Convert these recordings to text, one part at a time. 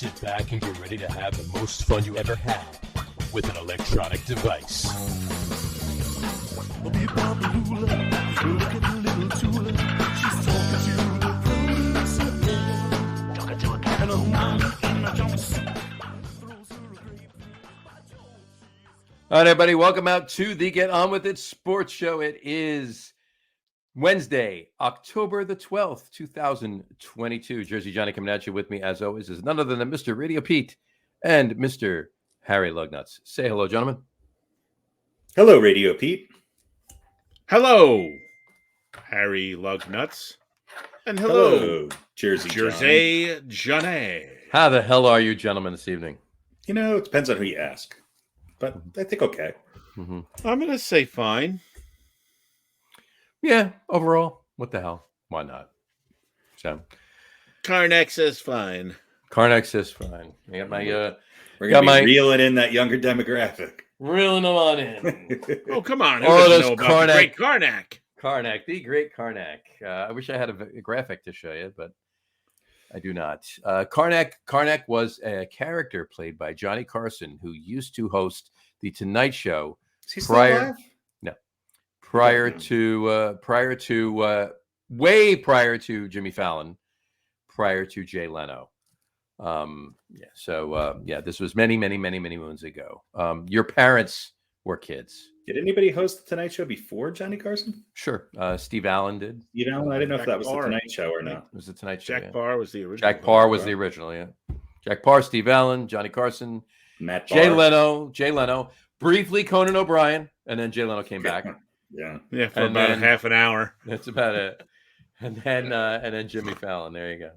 Sit back and get ready to have the most fun you ever had with an electronic device. All right, everybody, welcome out to the Get On With It Sports Show. It is Wednesday, October the 12th, 2022. Jersey Johnny coming at you. With me, as always, is none other than Mr. RadioPete and Mr. Harry Lug Nutz. Say hello, gentlemen. Hello, RadioPete. Hello, Harry Lug Nutz. And hello, Jersey Johnny. How the hell are you, gentlemen, this evening? You know, it depends on who you ask, but I think okay. Mm-hmm. I'm going to say fine. Yeah, overall, what the hell? Why not? So, Karnak says fine. Karnak says fine. I got my We're going to be reeling in that younger demographic. Reeling them on in. Oh, come on. Who All doesn't those know about the great Karnak? Karnak, the great Karnak. I wish I had a graphic to show you, but I do not. Karnak was a character played by Johnny Carson, who used to host the Tonight Show prior to Jimmy Fallon, prior to Jay Leno. This was many moons ago. Your parents were kids. Did anybody host the Tonight Show before Johnny Carson? Sure. Steve Allen did. You know, I didn't know if that was the Tonight Show or not. It was the Tonight Show. Jack Parr was the original. Jack Parr was the original, yeah. Jack Parr, Steve Allen, Johnny Carson, Matt Jay Barr. Leno, briefly Conan O'Brien, and then Jay Leno came back. Yeah, for about half an hour. That's about it. And then Jimmy Fallon. There you go.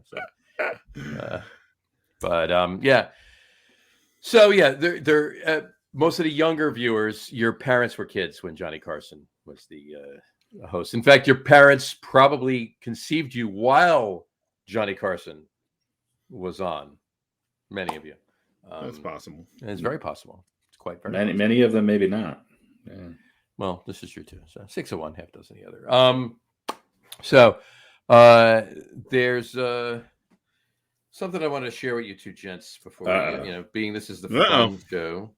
So, they're most of the younger viewers, your parents were kids when Johnny Carson was the host. In fact, your parents probably conceived you while Johnny Carson was on. Many of you. That's possible. It's very possible. It's quite very many, possible. many of them, maybe not. Yeah. Well, this is true too. So 6 of one, half dozen the other. There's something I want to share with you two gents before being this is the fun show.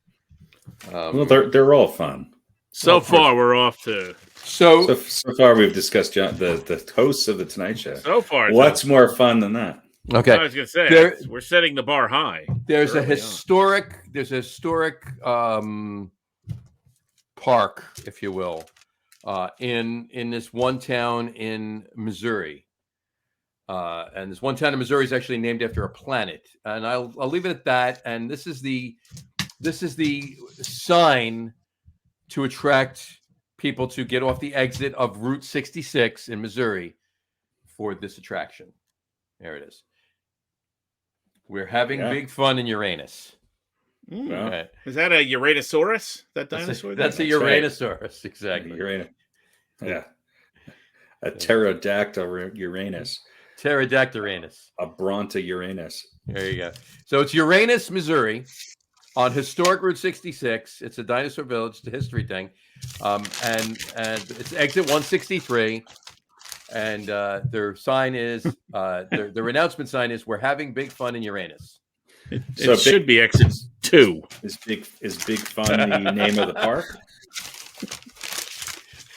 Well, they're all fun. So far, we're off to. So far, we've discussed the hosts of the Tonight Show. So far, what's more fun than that? Okay, I was going to say we're setting the bar high. There's a historic park, if you will, in this one town in Missouri. And this one town in Missouri is actually named after a planet. And I'll leave it at that. And this is the sign to attract people to get off the exit of Route 66 in Missouri for this attraction. There it is. We're having big fun in Uranus. Okay. Is that a Uranosaurus? That dinosaur? That's a Uranosaurus, right. Exactly. Uranus. Yeah. A pterodactyl Uranus. Pterodactyl-Uranus. A Bronta Uranus. There you go. So it's Uranus, Missouri, on historic Route 66. It's a dinosaur village. It's a history thing. And it's exit 163. And their sign is, their announcement sign is, we're having big fun in Uranus. It should be exit 2. Is big fun the name of the park?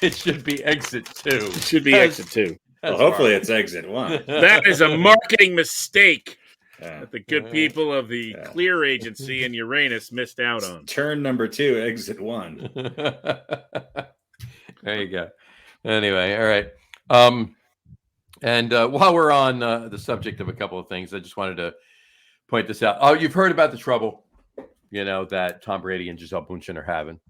It should be exit 2. It should be exit 2. Well, hopefully it's exit 1. That is a marketing mistake that the good people of the Clear Agency in Uranus missed out on. Turn number 2, exit 1. There you go. Anyway, all right. And while we're on the subject of a couple of things, I just wanted to point this out. Oh, you've heard about the trouble, that Tom Brady and Gisele Bündchen are having,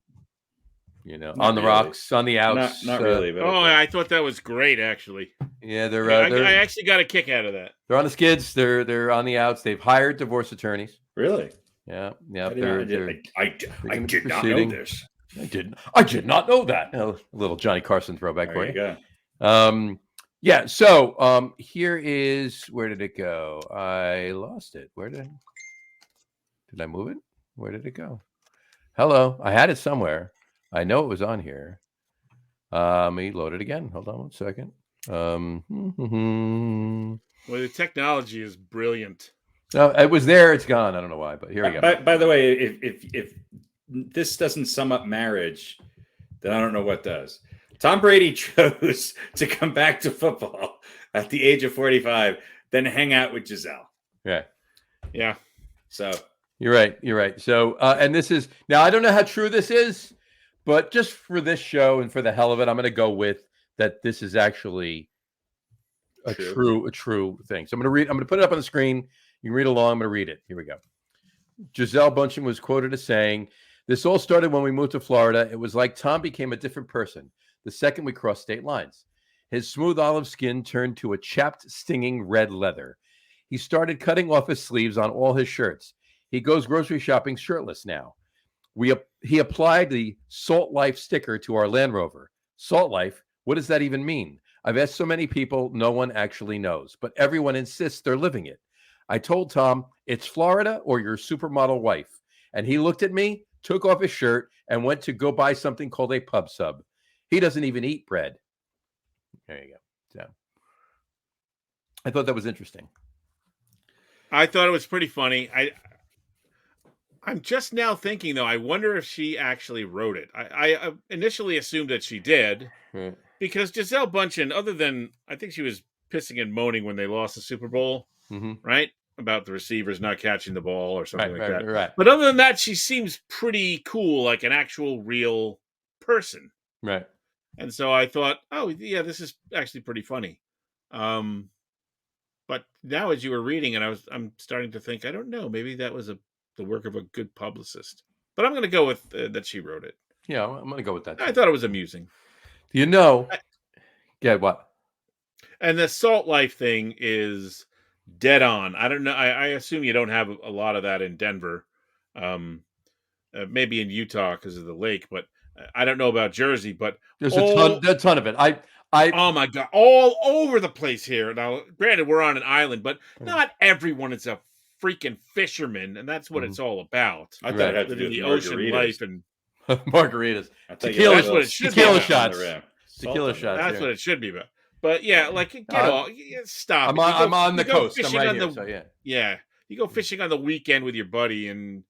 on the rocks, on the outs. Not really. But I thought that was great, actually. Yeah, I actually got a kick out of that. They're on the skids. They're on the outs. They've hired divorce attorneys. Really? Yeah. I did not know this. I did not know that. A little Johnny Carson throwback for you. There you go. So here is, where did it go? I lost it. Did I move it? Where did it go? Hello. I had it somewhere. I know it was on here. Let me load it again. Hold on 1 second. Well, the technology is brilliant. No, it was there. It's gone. I don't know why, but here we go. By the way, if this doesn't sum up marriage, then I don't know what does. Tom Brady chose to come back to football at the age of 45, then hang out with Giselle. Yeah. Yeah. So You're right. You're right. So, and this is now, I don't know how true this is, but just for this show and for the hell of it, I'm going to go with that. This is actually a true thing. So I'm going to put it up on the screen. You can read along. I'm going to read it. Here we go. Giselle Bundchen was quoted as saying, "This all started when we moved to Florida. It was like Tom became a different person the second we crossed state lines. His smooth olive skin turned to a chapped, stinging red leather. He started cutting off his sleeves on all his shirts. He goes grocery shopping shirtless now. He applied the Salt Life sticker to our Land Rover. Salt Life? What does that even mean? I've asked so many people, no one actually knows, but everyone insists they're living it. I told Tom, it's Florida or your supermodel wife. And he looked at me, took off his shirt, and went to go buy something called a pub sub. He doesn't even eat bread." There you go. So I thought that was interesting. I thought it was pretty funny. I'm just now thinking, though, I wonder if she actually wrote it. I initially assumed that she did, because Giselle Bundchen, other than, I think she was pissing and moaning when they lost the Super Bowl, right? About the receivers not catching the ball or something like that. Right. But other than that, she seems pretty cool, like an actual real person. Right. And so I thought, oh, yeah, this is actually pretty funny. But now as you were reading it, I'm starting to think, I don't know, maybe that was the work of a good publicist. But I'm going to go with that she wrote it. Yeah, I'm going to go with that. I thought it was amusing. Yeah, what? And the Salt Life thing is dead on. I don't know. I assume you don't have a lot of that in Denver. Maybe in Utah because of the lake, but I don't know about Jersey. But there's a ton of it. Oh my God, all over the place here. Now, granted, we're on an island, but not everyone is a freaking fisherman, and that's what it's all about. I thought it had to do with the ocean life and margaritas, tequila. That's what it should be. Tequila shots. Tequila shots. That's what it should be about. But yeah, like stop. I'm on the coast. I'm right here. So yeah, you go fishing on the weekend with your buddy, and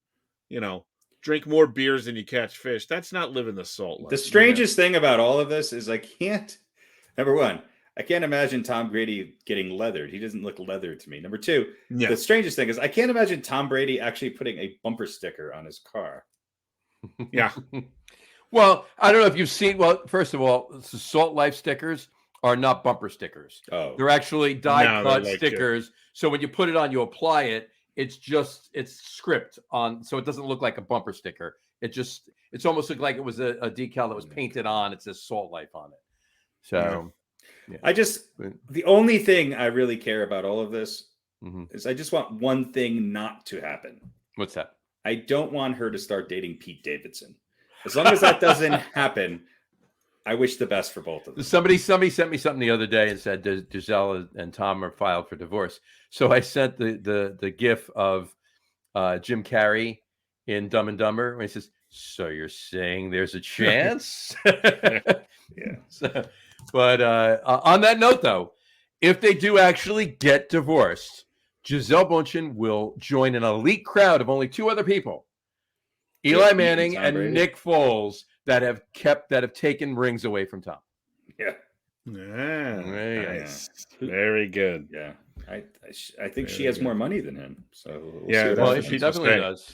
drink more beers than you catch fish. That's not living the salt life. The strangest thing about all of this is number one, I can't imagine Tom Brady getting leathered. He doesn't look leathered to me. Number two, the strangest thing is I can't imagine Tom Brady actually putting a bumper sticker on his car. Yeah. Well, I don't know if you've seen. Well, first of all, the Salt Life stickers are not bumper stickers. Oh, they're actually die-cut stickers. So when you put it on, you apply it. It's script on, so it doesn't look like a bumper sticker. It's almost looked like it was a decal that was painted on. It says Salt Life on it. So, the only thing I really care about all of this is I just want one thing not to happen. What's that? I don't want her to start dating Pete Davidson. As long as that doesn't happen, I wish the best for both of them. Somebody sent me something the other day and said Giselle and Tom are filed for divorce. So I sent the GIF of Jim Carrey in Dumb and Dumber when he says, "So you're saying there's a chance?" Yeah. But on that note, though, if they do actually get divorced, Giselle Bundchen will join an elite crowd of only two other people, Eli Manning and Nick Foles, that have taken rings away from Tom. Yeah. Nice. Very good. Yeah. I think she has more money than him. So she definitely does.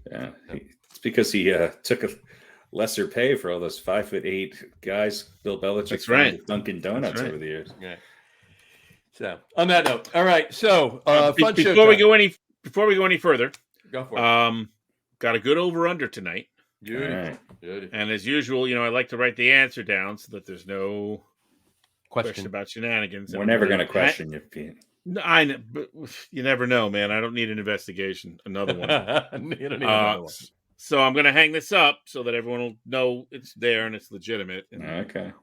Yeah. It's because he took a lesser pay for all those 5'8" guys Bill Belichick with Dunkin' Donuts over the years. Yeah. So on that note, all right. So before we go any further, go for it. Got a good over under tonight. Good. And as usual, I like to write the answer down so that there's no question about shenanigans. We're never going to question you, Pete. I know, but you never know, man. I don't need an investigation. Another one. You don't need another one. So I'm going to hang this up so that everyone will know it's there and it's legitimate. Okay.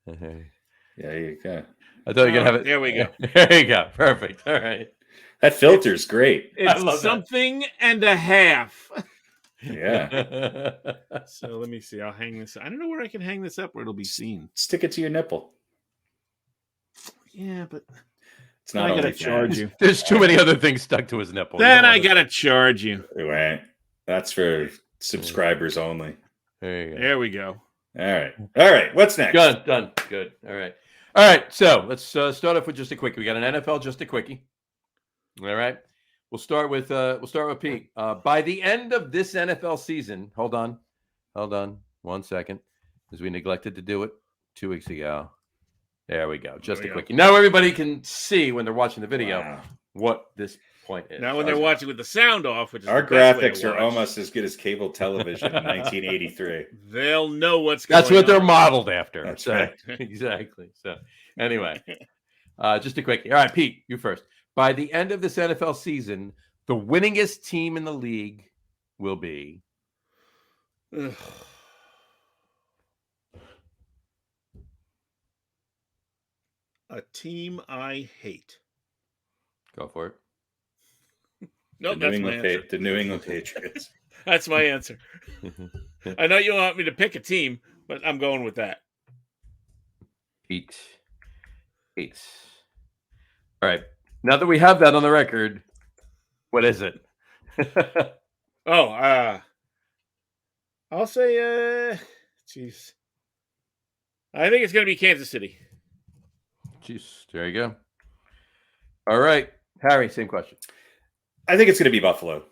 Yeah, you go. I thought you were going to have it. There we go. There you go. Perfect. All right. That filter's great. It's something and a half. Yeah. So let me see. I'll hang this. I don't know where I can hang this up where it'll be seen. Stick it to your nipple. Yeah, but It's not I gotta only charge you. There's too many other things stuck to his nipple. Then I gotta charge you. Anyway, that's for subscribers only. There you go. There we go. All right. What's next? Done. Good. All right. So let's start off with just a quickie. We got an NFL just a quickie. All right. We'll start with Pete. By the end of this NFL season, hold on, 1 second, because we neglected to do it 2 weeks ago. There we go. Just a quickie. Now everybody can see when they're watching the video what this point is. Now when they're watching with the sound off, which is our graphics are almost as good as cable television in 1983. They'll know what's going on. That's what they're modeled after. That's right. Exactly. So anyway, just a quickie. All right, Pete, you first. By the end of this NFL season, the winningest team in the league will be. A team I hate. Go for it. No, that's my answer. The New England Patriots. That's my answer. I know you want me to pick a team, but I'm going with that. Pete. All right. Now that we have that on the record, what is it? I'll say, jeez. I think it's going to be Kansas City. Jeez, there you go. All right. Harry, same question. I think it's going to be Buffalo.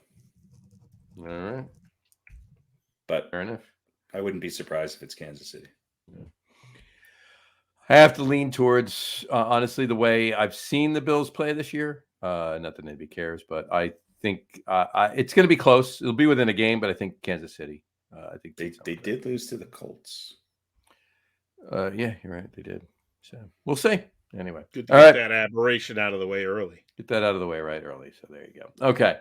All right. But fair enough. I wouldn't be surprised if it's Kansas City. Yeah. I have to lean towards, honestly, the way I've seen the Bills play this year. Not that anybody cares, but I think it's going to be close. It'll be within a game, but I think Kansas City. I think they did lose to the Colts. Yeah, you're right. They did. So we'll see. Anyway, good to get that aberration out of the way early. Get that out of the way early. So there you go. Okay.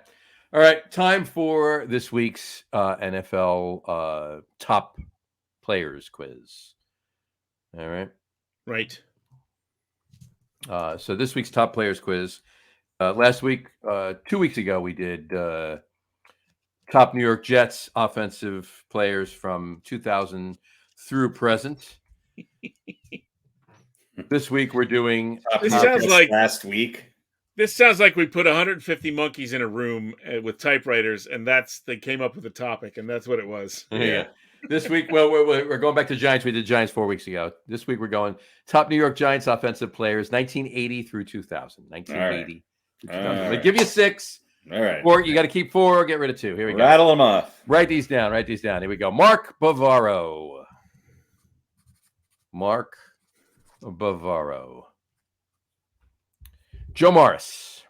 All right. Time for this week's NFL top players quiz. All right. Right. So this week's top players quiz. Last week, 2 weeks ago, we did top New York Jets offensive players from 2000 through present. This week we're doing. This sounds like last week. This sounds like we put 150 monkeys in a room with typewriters, and they came up with a topic, and that's what it was. Yeah. This week, well, we're going back to Giants. We did Giants 4 weeks ago. This week we're going top New York Giants offensive players, 1980 through 2000. 1980 through 2000. Right. Give you 6. All right. 4. You got to keep 4. Get rid of 2. Here we go. Rattle them off. Write these down. Here we go. Mark Bavaro. Joe Morris.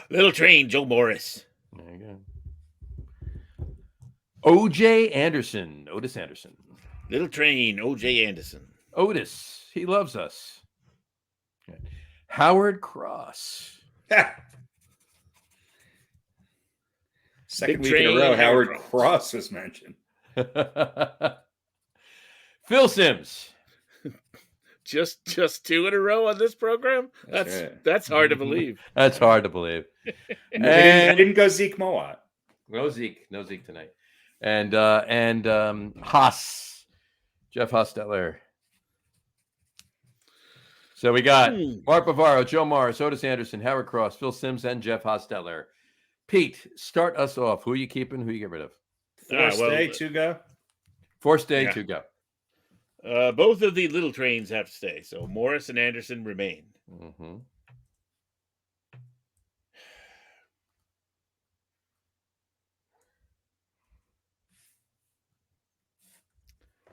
Little Train, Joe Morris. There you go. O.J. Anderson. Otis Anderson. Little Train, O.J. Anderson. Otis. He loves us. Okay. Howard Cross. Second week in a row, Howard Cross was mentioned. Phil Simms. Just 2 in a row on this program? That's hard to believe. That's hard to believe. I didn't go Zeke Mowat. No Zeke tonight. And Haas. Jeff Hostetler. So we got Mark Bavaro, Joe Morris, Otis Anderson, Howard Cross, Phil Simms, and Jeff Hostetler. Pete, start us off. Who are you keeping? Who you get rid of? Stay, 2 go. 4 stay, 2 go. Both of the little trains have to stay, so Morris and Anderson remain. Mm-hmm.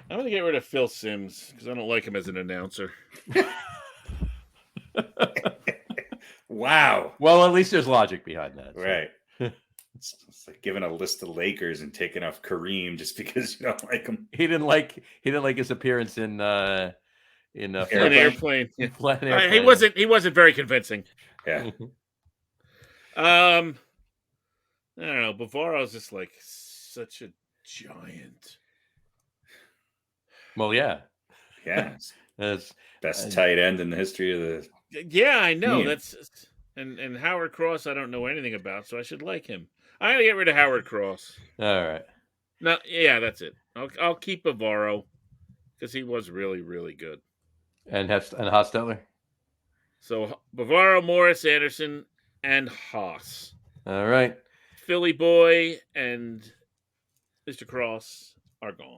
I'm going to get rid of Phil Simms because I don't like him as an announcer. Wow. Well, at least there's logic behind that. So. Right. It's like giving a list of Lakers and taking off Kareem just because you don't like him. He didn't like his appearance in an airplane. He wasn't very convincing. Yeah. I don't know. Bavaro's just like such a giant. Well, yeah. Yeah. That's best tight end in the history of the. Yeah, I know. team. That's and Howard Cross I don't know anything about, so I should like him. I'm gonna get rid of Howard Cross. all right. No, yeah, that's it. I'll keep Bavaro because he was really, really good. And Hostetler? So Bavaro, Morris, Anderson, and Haas. All right. Philly Boy and Mr. Cross are gone.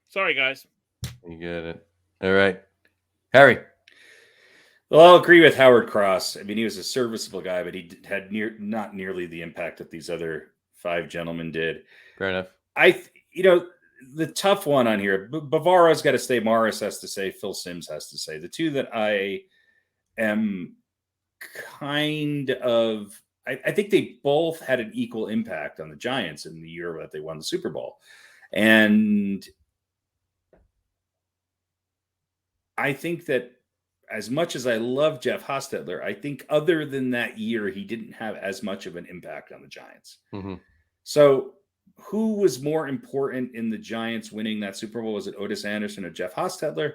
Sorry, guys. You get it. All right. Harry. Well, I'll agree with Howard Cross. I mean, he was a serviceable guy, but he had not nearly the impact that these other 5 gentlemen did. Fair enough. The tough one on here, Bavaro's got to stay. Morris has to say. Phil Simms has to say. The two that I am kind of, I think they both had an equal impact on the Giants in the year that they won the Super Bowl. And I think that as much as I love Jeff Hostetler, I think other than that year, he didn't have as much of an impact on the Giants. Mm-hmm. So who was more important in the Giants winning that Super Bowl? Was it Otis Anderson or Jeff Hostetler?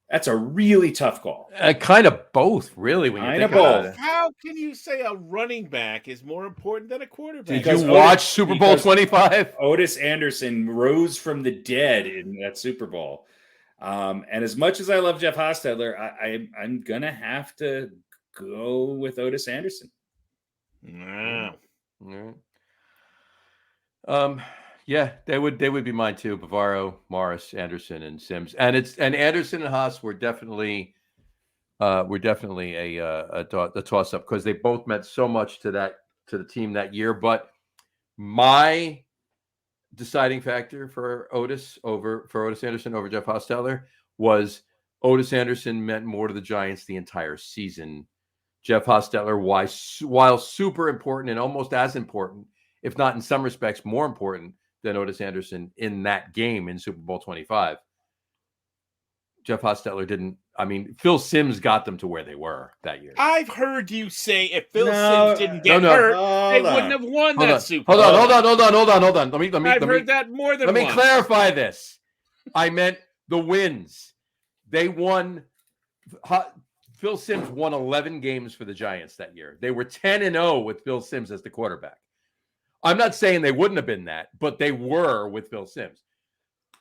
That's a really tough call. Kind of both, really. When you think about it. How can you say a running back is more important than a quarterback? Did you watch Super Bowl 25? Otis Anderson rose from the dead in that Super Bowl. And as much as I love Jeff Hostetler, I'm going to have to go with Otis Anderson. Wow. Yeah, they would be mine too. Bavaro, Morris, Anderson, and Simms, and Anderson and Haas were definitely a toss up because they both meant so much to the team that year. But my deciding factor for Otis Anderson over Jeff Hostetler was Otis Anderson meant more to the Giants the entire season. Jeff Hostetler, while super important and almost as important, if not in some respects more important than Otis Anderson in that game in Super Bowl 25. Jeff Hostetler didn't. I mean, Phil Simms got them to where they were that year. I've heard you say if Phil Simms didn't get hurt, they wouldn't have won that Super Bowl. Hold on. I've heard that more than once. Let me clarify this. I meant the wins. They won. Phil Simms won 11 games for the Giants that year. They were 10-0 with Phil Simms as the quarterback. I'm not saying they wouldn't have been that, but they were with Phil Simms.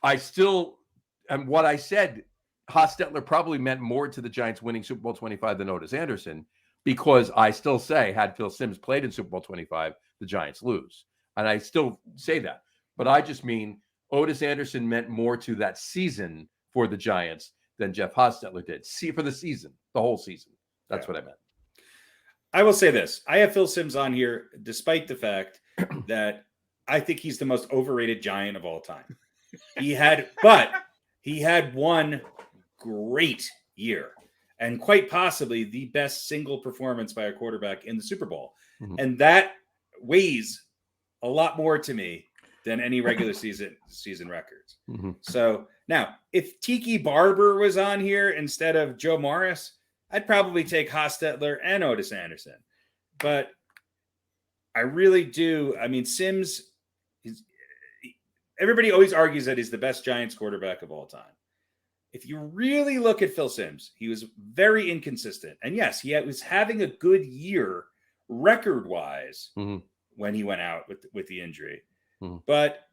And what I said, Hostetler probably meant more to the Giants winning Super Bowl 25 than Otis Anderson, because I still say, had Phil Simms played in Super Bowl 25, the Giants lose. And I still say that. But I just mean Otis Anderson meant more to that season for the Giants than Jeff Hostetler did. For the season, the whole season. That's what I meant. I will say this. I have Phil Simms on here, despite the fact that I think he's the most overrated Giant of all time. He had one great year and quite possibly the best single performance by a quarterback in the Super Bowl. Mm-hmm. And that weighs a lot more to me than any regular season records. Mm-hmm. So now, if Tiki Barber was on here instead of Joe Morris, I'd probably take Hostetler and Otis Anderson. But I really do. I mean, Simms, everybody always argues that he's the best Giants quarterback of all time. If you really look at Phil Simms, he was very inconsistent. And yes, he was having a good year record-wise when he went out with the injury. Mm-hmm. But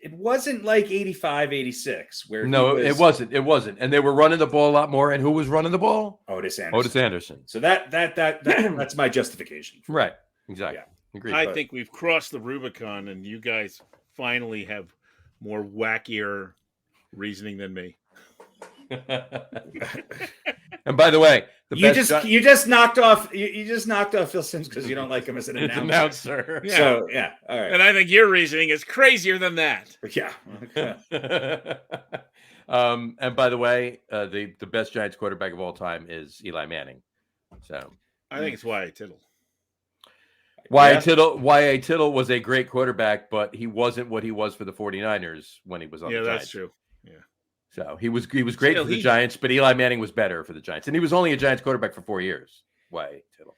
it wasn't like 85, 86. It wasn't. And they were running the ball a lot more. And who was running the ball? Otis Anderson. So that's my justification. Right. Exactly. Yeah. Agreed. I think we've crossed the Rubicon, and you guys finally have more wackier reasoning than me. And by the way, you just knocked off Phil Simms because you don't like him as an announcer. Yeah. So yeah, all right. And I think your reasoning is crazier than that. Yeah. And by the way, the best Giants quarterback of all time is Eli Manning. So I think it's Wyatt Tittle. Wyatt Tittle was a great quarterback, but he wasn't what he was for the 49ers when he was on the Giants. Yeah, that's true. Yeah. So he was great for the Giants, but Eli Manning was better for the Giants. And he was only a Giants quarterback for 4 years. Wyatt Tittle.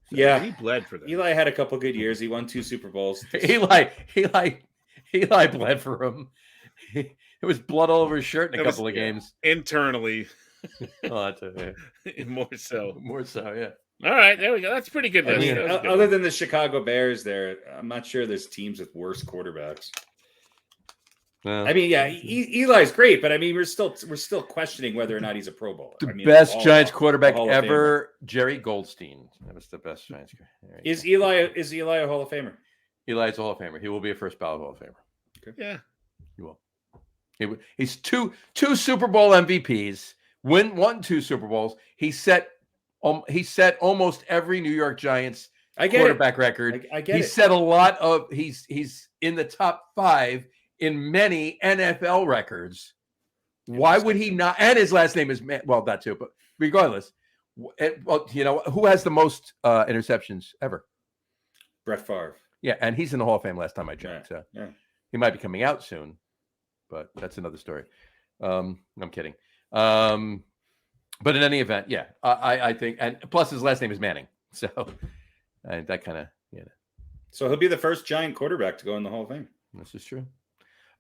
So, yeah. He bled for them. Eli had a couple good years. He won 2 Super Bowls. Eli bled for him. It was blood all over his shirt in a couple of games. Internally. Oh, that's it. Yeah. More so, yeah. All right, there we go. That's pretty good. Other than the Chicago Bears, I'm not sure there's teams with worse quarterbacks. I mean, yeah, Eli's great, but I mean, we're still questioning whether or not he's a Pro Bowler. The I mean, best Giants quarterback Hall of ever, Jerry Goldstein. That was the best Giants. Is Eli a Hall of Famer? Eli's a Hall of Famer. He will be a first ballot Hall of Famer. Okay. Yeah, he will. He's two Super Bowl MVPs. Won 2 Super Bowls. He set almost every New York Giants quarterback record. I get he set a lot of. He's in the top 5 in many NFL records. Why would he not? And his last name is well, that too. But regardless, well, who has the most interceptions ever? Brett Favre. Yeah, and he's in the Hall of Fame last time I checked. Yeah. He might be coming out soon, but that's another story. I'm kidding. But in any event, yeah, I think, and plus his last name is Manning, so that kind of So he'll be the first Giant quarterback to go in the Hall of Fame. This is true.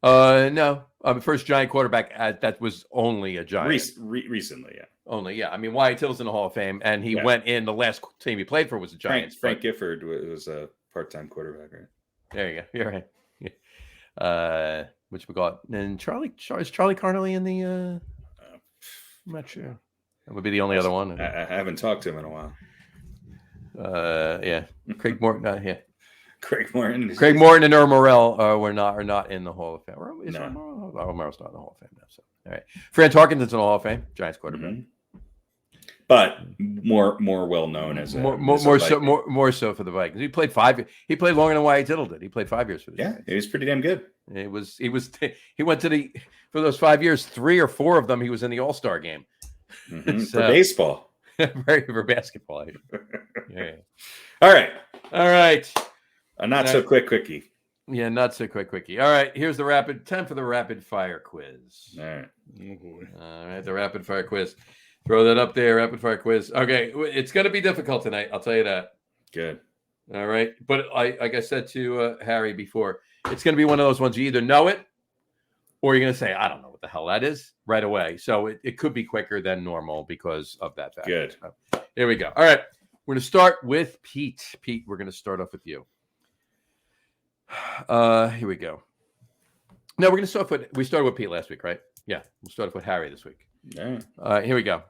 No, first Giant quarterback that was only a Giant. Recently, yeah. Only, yeah. I mean, Wyatt Tittle's in the Hall of Fame, and he went in. The last team he played for was the Giants. Frank Gifford was a part-time quarterback, right? There you go. You're right. Yeah. Which we got. And is Charlie Carnley in the? I'm not sure. That would be the only other one. I haven't talked to him in a while. Yeah. Craig Morton. Yeah. Craig Morton and Earl Morrell are not in the Hall of Fame. Is Earl Morrell? Earl Morrell's not in the Hall of Fame now. So all right. Fran Tarkenton's in the Hall of Fame, Giants quarterback. Mm-hmm. But more well known as more so for the Vikings. He played He played longer than Wyatt Tittle did. He played 5 years for the Giants. He was pretty damn good. He went to for those 5 years, 3 or 4 of them he was in the All-Star game. Mm-hmm. For baseball. For basketball. Yeah. All right. A not so quick quickie. Yeah, not so quick quickie. All right, here's time for the rapid fire quiz. All right. Oh boy. All right, the rapid fire quiz. Throw that up there, rapid fire quiz. Okay, it's going to be difficult tonight. I'll tell you that. Good. All right, but like I said to Harry before, it's going to be one of those ones you either know it or you're going to say, I don't know what the hell that is right away. So it could be quicker than normal because of that fact. Good. So, here we go. All right, we're going to start with Pete. Pete, we're going to start off with you. Here we go. No, we're going to start with. We started with Pete last week, right? Yeah, we'll start off with Harry this week. Yeah. Here we go.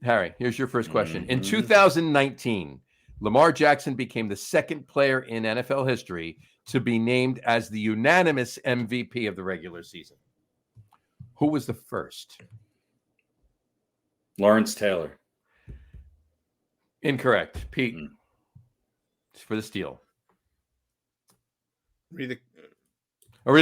Harry, here's your first question. In 2019, Lamar Jackson became the second player in NFL history to be named as the unanimous MVP of the regular season. Who was the first? Lawrence Taylor. Incorrect. Pete. It's for the steal. Read it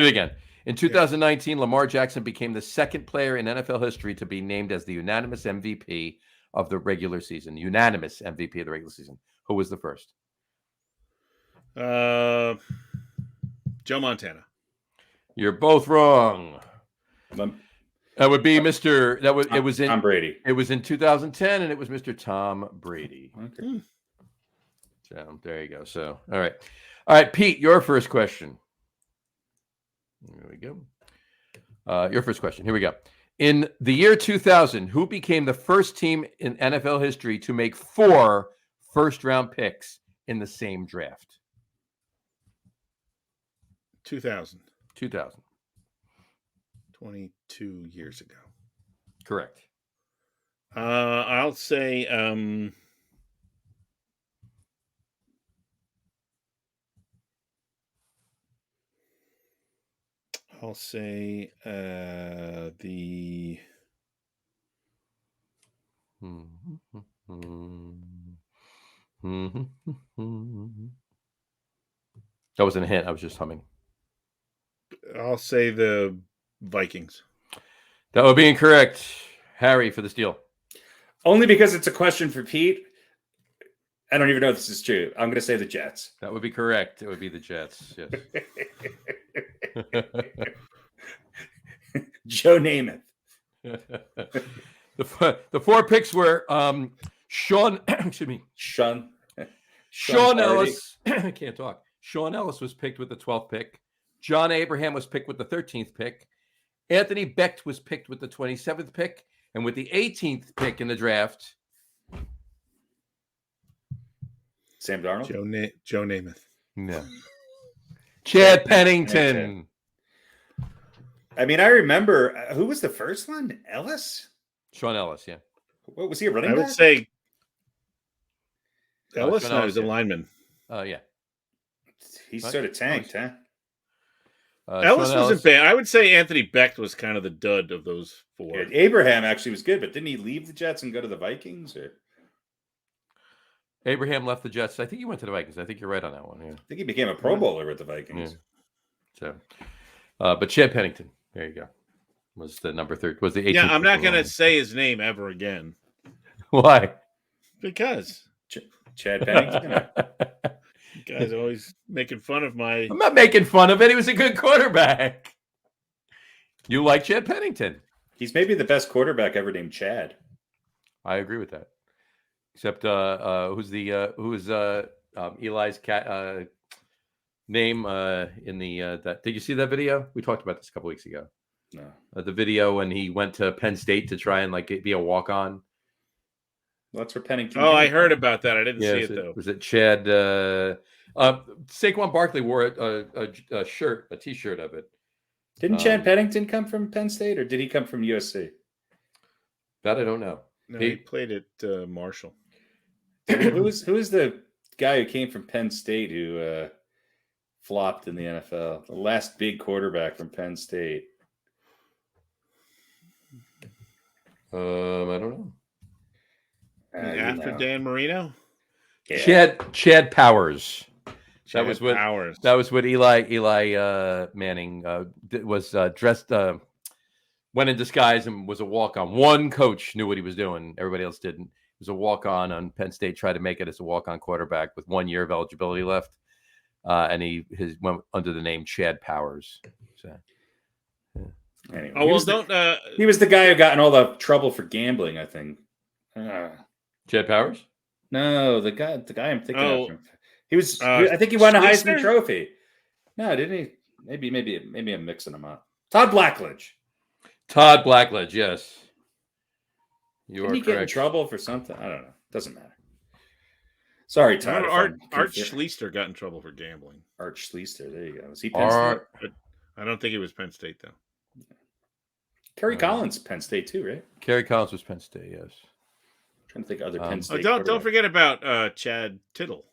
again. In 2019, Lamar Jackson became the second player in NFL history to be named as the unanimous MVP of the regular season. Unanimous MVP of the regular season. Who was the first? Joe Montana. You're both wrong. That would be Mr. It was in Tom Brady. It was in 2010, and it was Mr. Tom Brady. Okay. So there you go. So all right, Pete, your first question. Here we go. Your first question. Here we go. In the year 2000, who became the first team in NFL history to make 4 first-round picks in the same draft? 2000. 2000. 22 years ago. Correct. I'll say the That wasn't a hint. I was just humming. I'll say the Vikings. That would be incorrect. Harry for the steal. Only because it's a question for Pete. I don't even know if this is true. I'm going to say the Jets. That would be correct. It would be the Jets. Yes. Joe Namath. The 4 picks were Sean Ellis. I can't talk. Sean Ellis was picked with the 12th pick. John Abraham was picked with the 13th pick. Anthony Becht was picked with the 27th pick. And with the 18th pick in the draft, Sam Darnold? Joe Namath. No. Chad Pennington. I mean, I remember who was the first one? Ellis? Sean Ellis, yeah. What was he a running I back? would say Ellis. Sean No, Ellis, he's a yeah. lineman. Yeah. He sort of tanked, huh? Ellis Sean wasn't bad. I would say Anthony Becht was kind of the dud of those four. Yeah, Abraham actually was good, but didn't he leave the Jets and go to the Vikings? Or Abraham left the Jets. I think he went to the Vikings. I think you're right on that one. Yeah. I think he became a Pro Bowler with the Vikings. Yeah. So, but Chad Pennington, there you go, was the number 3. Was the 18th? Yeah, I'm not going to say his name ever again. Why? Because Chad Pennington. you guys are always making fun of my. I'm not making fun of it. He was a good quarterback. You like Chad Pennington? He's maybe the best quarterback ever named Chad. I agree with that. Except who's Eli's cat name in the that? Did you see that video? We talked about this a couple weeks ago. No. The video when he went to Penn State to try and be a walk-on. Well, that's where Pennington. Oh, I heard about that. I didn't see it though. Was it Chad? Saquon Barkley wore a shirt, a T-shirt of it. Didn't Chad Pennington come from Penn State, or did he come from USC? That I don't know. No, he played at Marshall. Who is the guy who came from Penn State who flopped in the NFL? The last big quarterback from Penn State. I don't know. After Dan Marino? Yeah. Chad Powers. That was what Eli Manning was dressed. Went in disguise and was a walk-on. One coach knew what he was doing. Everybody else didn't. He was a walk-on on Penn State. Tried to make it as a walk-on quarterback with 1 year of eligibility left, and he went under the name Chad Powers. So, yeah. Anyway, he was the guy who got in all the trouble for gambling, I think. Chad Powers? No, the guy I'm thinking of. He was. I think he won a Heisman Trophy. No, didn't he? Maybe I'm mixing them up. Todd Blackledge. Todd Blackledge, yes. Didn't he get in trouble for something? I don't know. Doesn't matter. Sorry, Todd. Art Schlichter got in trouble for gambling. Art Schlichter. There you go. Was he Penn State? I don't think he was Penn State though. Kerry Collins, Penn State too, right? Kerry Collins was Penn State, yes. Trying to think of other Penn State. Don't forget about Chad Tittle.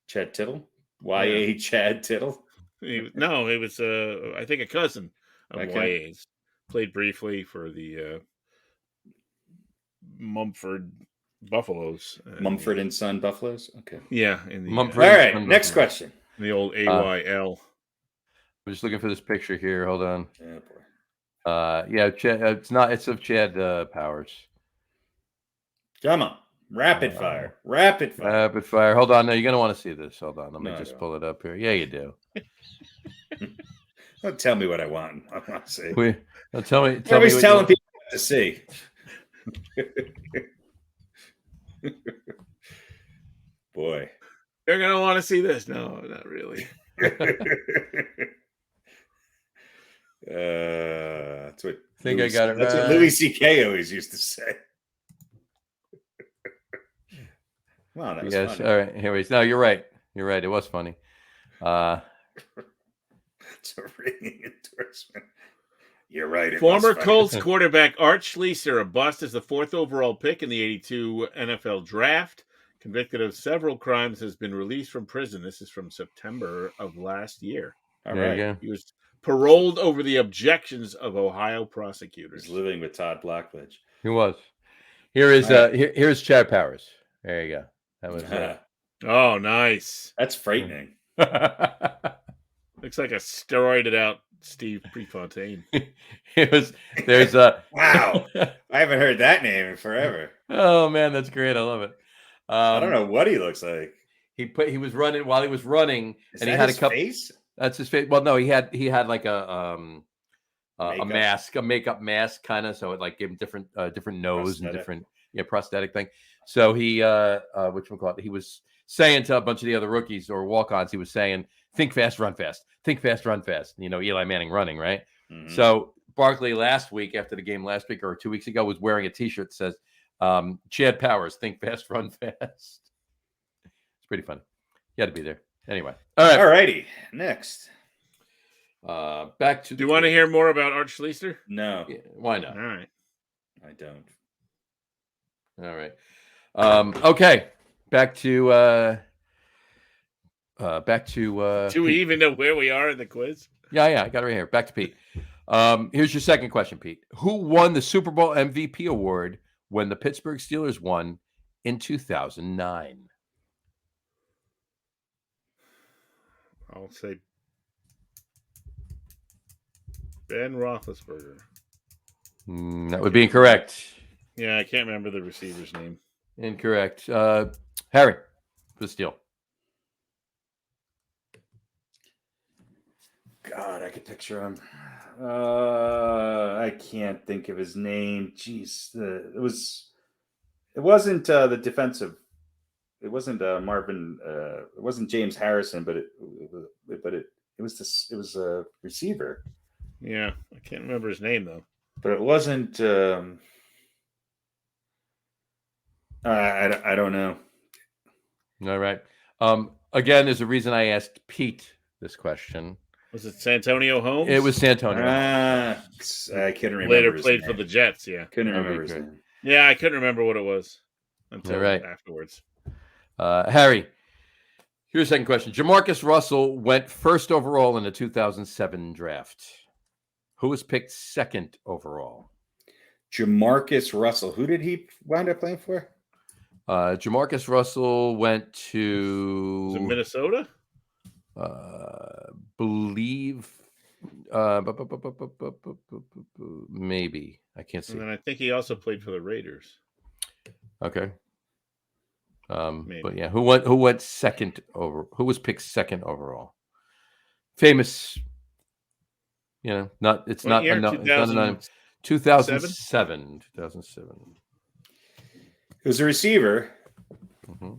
Chad Tittle? YA Chad Tittle? It was I think a cousin of YA's. Played briefly for the Mumford Buffaloes. Mumford and Son Buffaloes? Okay. Yeah. All right, next question. The old AYL. I'm just looking for this picture here. Hold on. Oh, boy. Chad, it's of Chad Powers. Come on. Rapid fire. Hold on. No, you're going to want to see this. Hold on. Let me just pull it up here. Yeah, you do. Don't tell me what I want. I want to see. Tell me. You're always telling people what to see. Boy. You're going to want to see this. No, not really. That's what I got it. That's what Louis C.K. always used to say. Wow, that was funny. All right. Here we go. No, you're right. You're right. It was funny. It's a ringing endorsement. You're right. Former Colts quarterback Art Schlichter, a bust as the 4th overall pick in the 82 NFL draft, convicted of several crimes, has been released from prison. This is from September of last year. All right. He was paroled over the objections of Ohio prosecutors. He's living with Todd Blackledge. He was. Here's Chad Powers. There you go. That was Oh, nice. That's frightening. Looks like a steroided out Steve Prefontaine. There's wow. I haven't heard that name in forever. Oh man, that's great. I love it. I don't know what he looks like. He was running while he was running, Is and that he had his a couple. Face? That's his face. Well, no, he had like a mask, a makeup mask, kind of. So it like gave him different nose and different prosthetic thing. So he whatchamacallit, he was saying to a bunch of the other rookies or walk-ons, he was saying, "Think fast, run fast. Think fast, run fast." Eli Manning running, right? Mm-hmm. So Barkley last week, after the game last week or 2 weeks ago, was wearing a T-shirt that says, "Chad Powers, think fast, run fast." It's pretty funny. You had to be there. Anyway. All right. All righty. Next. Back to. Do you want to hear more about Art Schlichter? No. Yeah, why not? All right. I don't. All right. Okay. Back to. Do we even know where we are in the quiz? Yeah, I got it right here. Back to Pete. Here's your second question, Pete. Who won the Super Bowl MVP award when the Pittsburgh Steelers won in 2009? I'll say Ben Roethlisberger. That would be incorrect. Yeah, I can't remember the receiver's name. Incorrect. Harry, for the steal. God, I could picture him. I can't think of his name. Jeez, it wasn't the defensive. It wasn't Marvin. It wasn't James Harrison, but it was a receiver. Yeah, I can't remember his name though. But it wasn't. I don't know. All right. Again, there's a reason I asked Pete this question. Was it Santonio Holmes? It was Santonio. I couldn't remember. Later played for the Jets. Yeah, couldn't remember his name. Yeah, I couldn't remember what it was until afterwards. Harry, here's a second question. Jamarcus Russell went first overall in the 2007 draft. Who was picked second overall? Jamarcus Russell. Who did he wind up playing for? Jamarcus Russell went to... Was it Minnesota? Believe... maybe. I can't see. And then I think he also played for the Raiders. Okay. But yeah, who went second over? Who was picked second overall? Famous, not. It's not. It's not a name. 2007. 2007. It was a receiver. Mm-hmm.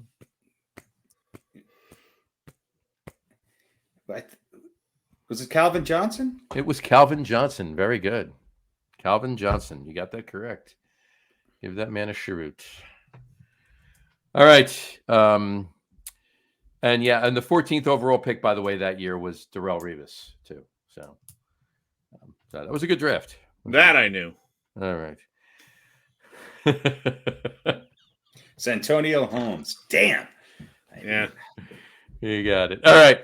Was it Calvin Johnson? It was Calvin Johnson. Very good, Calvin Johnson. You got that correct. Give that man a cheroot. All right. And the 14th overall pick, by the way, that year was Darrelle Revis, too. So that was a good draft. That I knew. All right. Santonio Holmes. Damn. Yeah. You got it. All right.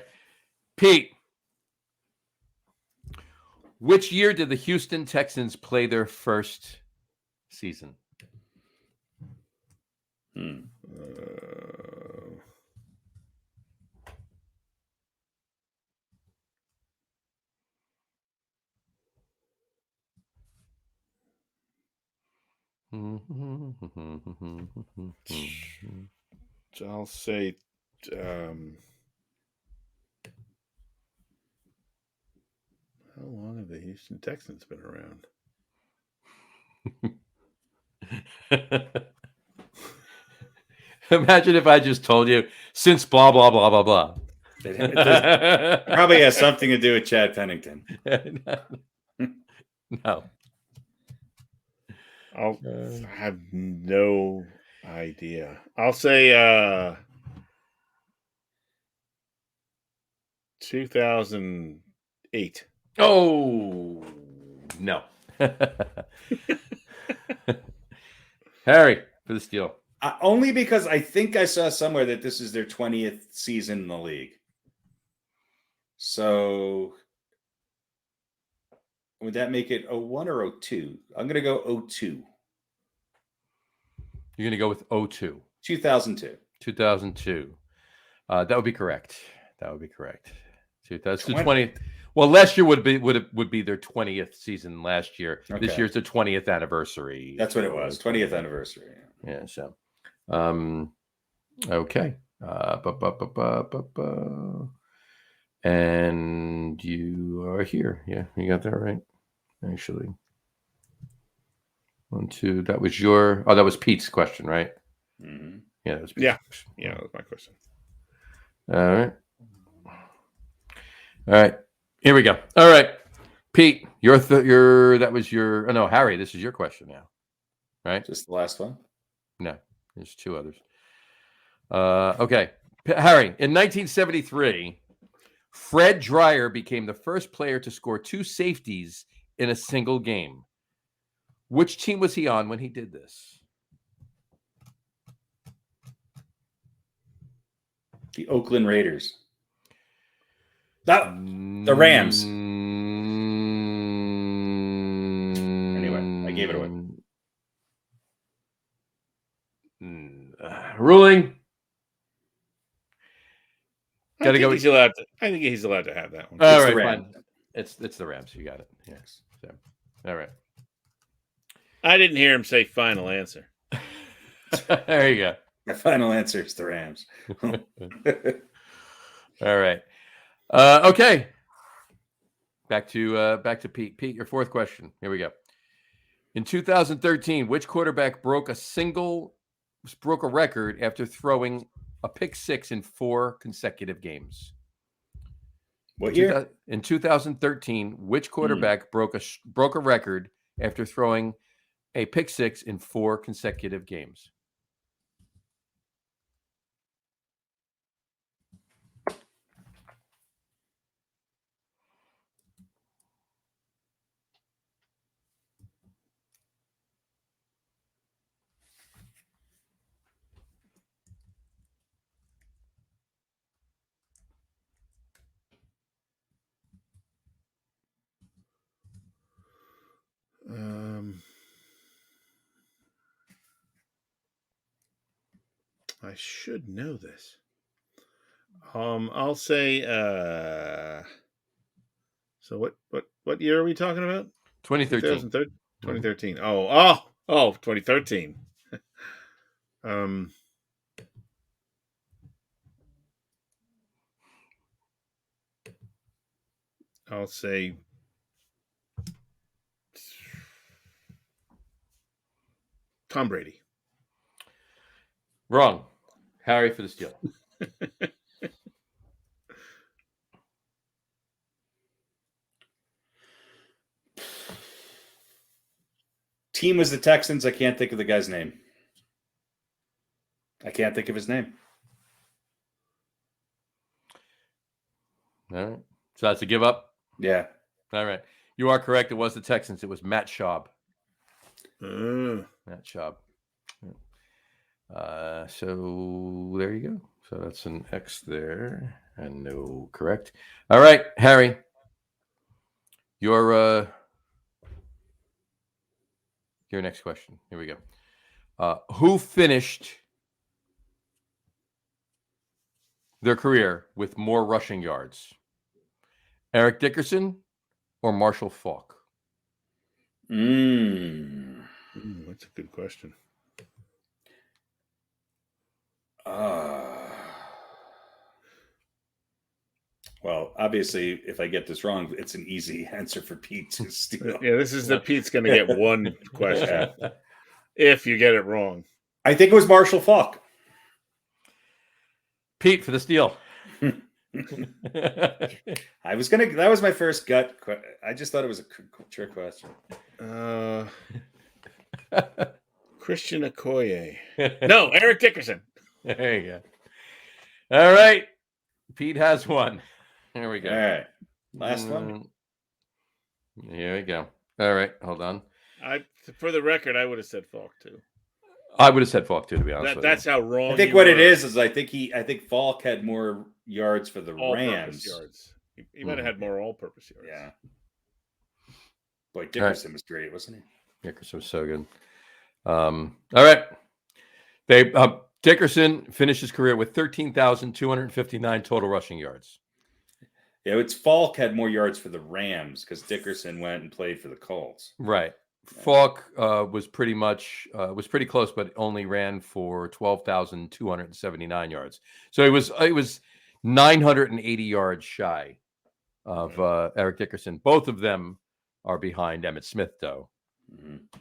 Pete, which year did the Houston Texans play their first season? So I'll say how long have the Houston Texans been around? Imagine if I just told you since blah, blah, blah, blah, blah. It probably has something to do with Chad Pennington. No. I have no idea. I'll say 2008. Oh, no. Harry, for the steal. Only because I think I saw somewhere that this is their 20th season in the league. So would that make it 01 or 02? I'm going to go 02. You're going to go with 02. 2002. 2002. That would be correct. That would be correct. 2020. Well, last year would be their 20th season last year. Okay. This year's the 20th anniversary. That's what it was. 20th anniversary. Yeah. So, okay. And you are here. Yeah, you got that right. Actually, 1, 2. That was that was Pete's question, right? Mm-hmm. Yeah, that was Pete's question. Yeah, that was my question. All right. Here we go. All right, Pete, Harry, this is your question now, right? Just the last one. No, there's 2 others. Okay, Harry, in 1973, Fred Dreyer became the first player to score 2 safeties in a single game. Which team was he on when he did this? The Oakland Raiders. The Rams. Anyway, I gave it away. Ruling. I think he's allowed to have that one. All right, fine. It's the Rams. You got it. Yes. So, all right. I didn't hear him say final answer. There you go. My final answer is the Rams. All right. Okay. Back to Pete. Pete, your fourth question. Here we go. In 2013, which quarterback broke a record after throwing a pick six in 4 consecutive games? What year? In 2013, which quarterback broke a record after throwing a pick six in 4 consecutive games? I should know this. I'll say. So what year are we talking about? 2013. 2013. Oh, 2013. I'll say Tom Brady. Wrong. Harry for the steal. Team was the Texans. I can't think of the guy's name. I can't think of his name. All right. So that's a give up? Yeah. All right. You are correct. It was the Texans. It was Matt Schaub. Matt Schaub. So there you go. So that's an X there. And no correct. All right, Harry. Your next question. Here we go. Who finished their career with more rushing yards? Eric Dickerson or Marshall Faulk? That's a good question. Well, obviously, if I get this wrong, it's an easy answer for Pete to steal. Yeah, this is Pete's going to get one question if you get it wrong. I think it was Marshall Faulk. Pete for the steal. That was my first gut. I just thought it was a trick question. Christian Okoye. No, Eric Dickerson. There you go. All right. Pete has one. There we go. All right. Last one. Here we go. All right. Hold on. For the record, I would have said Faulk too. I would have said Faulk too, to be honest with you. That's how wrong. I think what it is I think Faulk had more yards for the Rams. Yards. He might have had more all-purpose yards. Yeah. Boy, Dickerson was great, wasn't he? Dickerson was so good. All right. Dickerson finished his career with 13,259 total rushing yards. Yeah, it's Faulk had more yards for the Rams because Dickerson went and played for the Colts. Right. Faulk was pretty close, but only ran for 12,279 yards. So it was 980 yards shy of Eric Dickerson. Both of them are behind Emmitt Smith, though,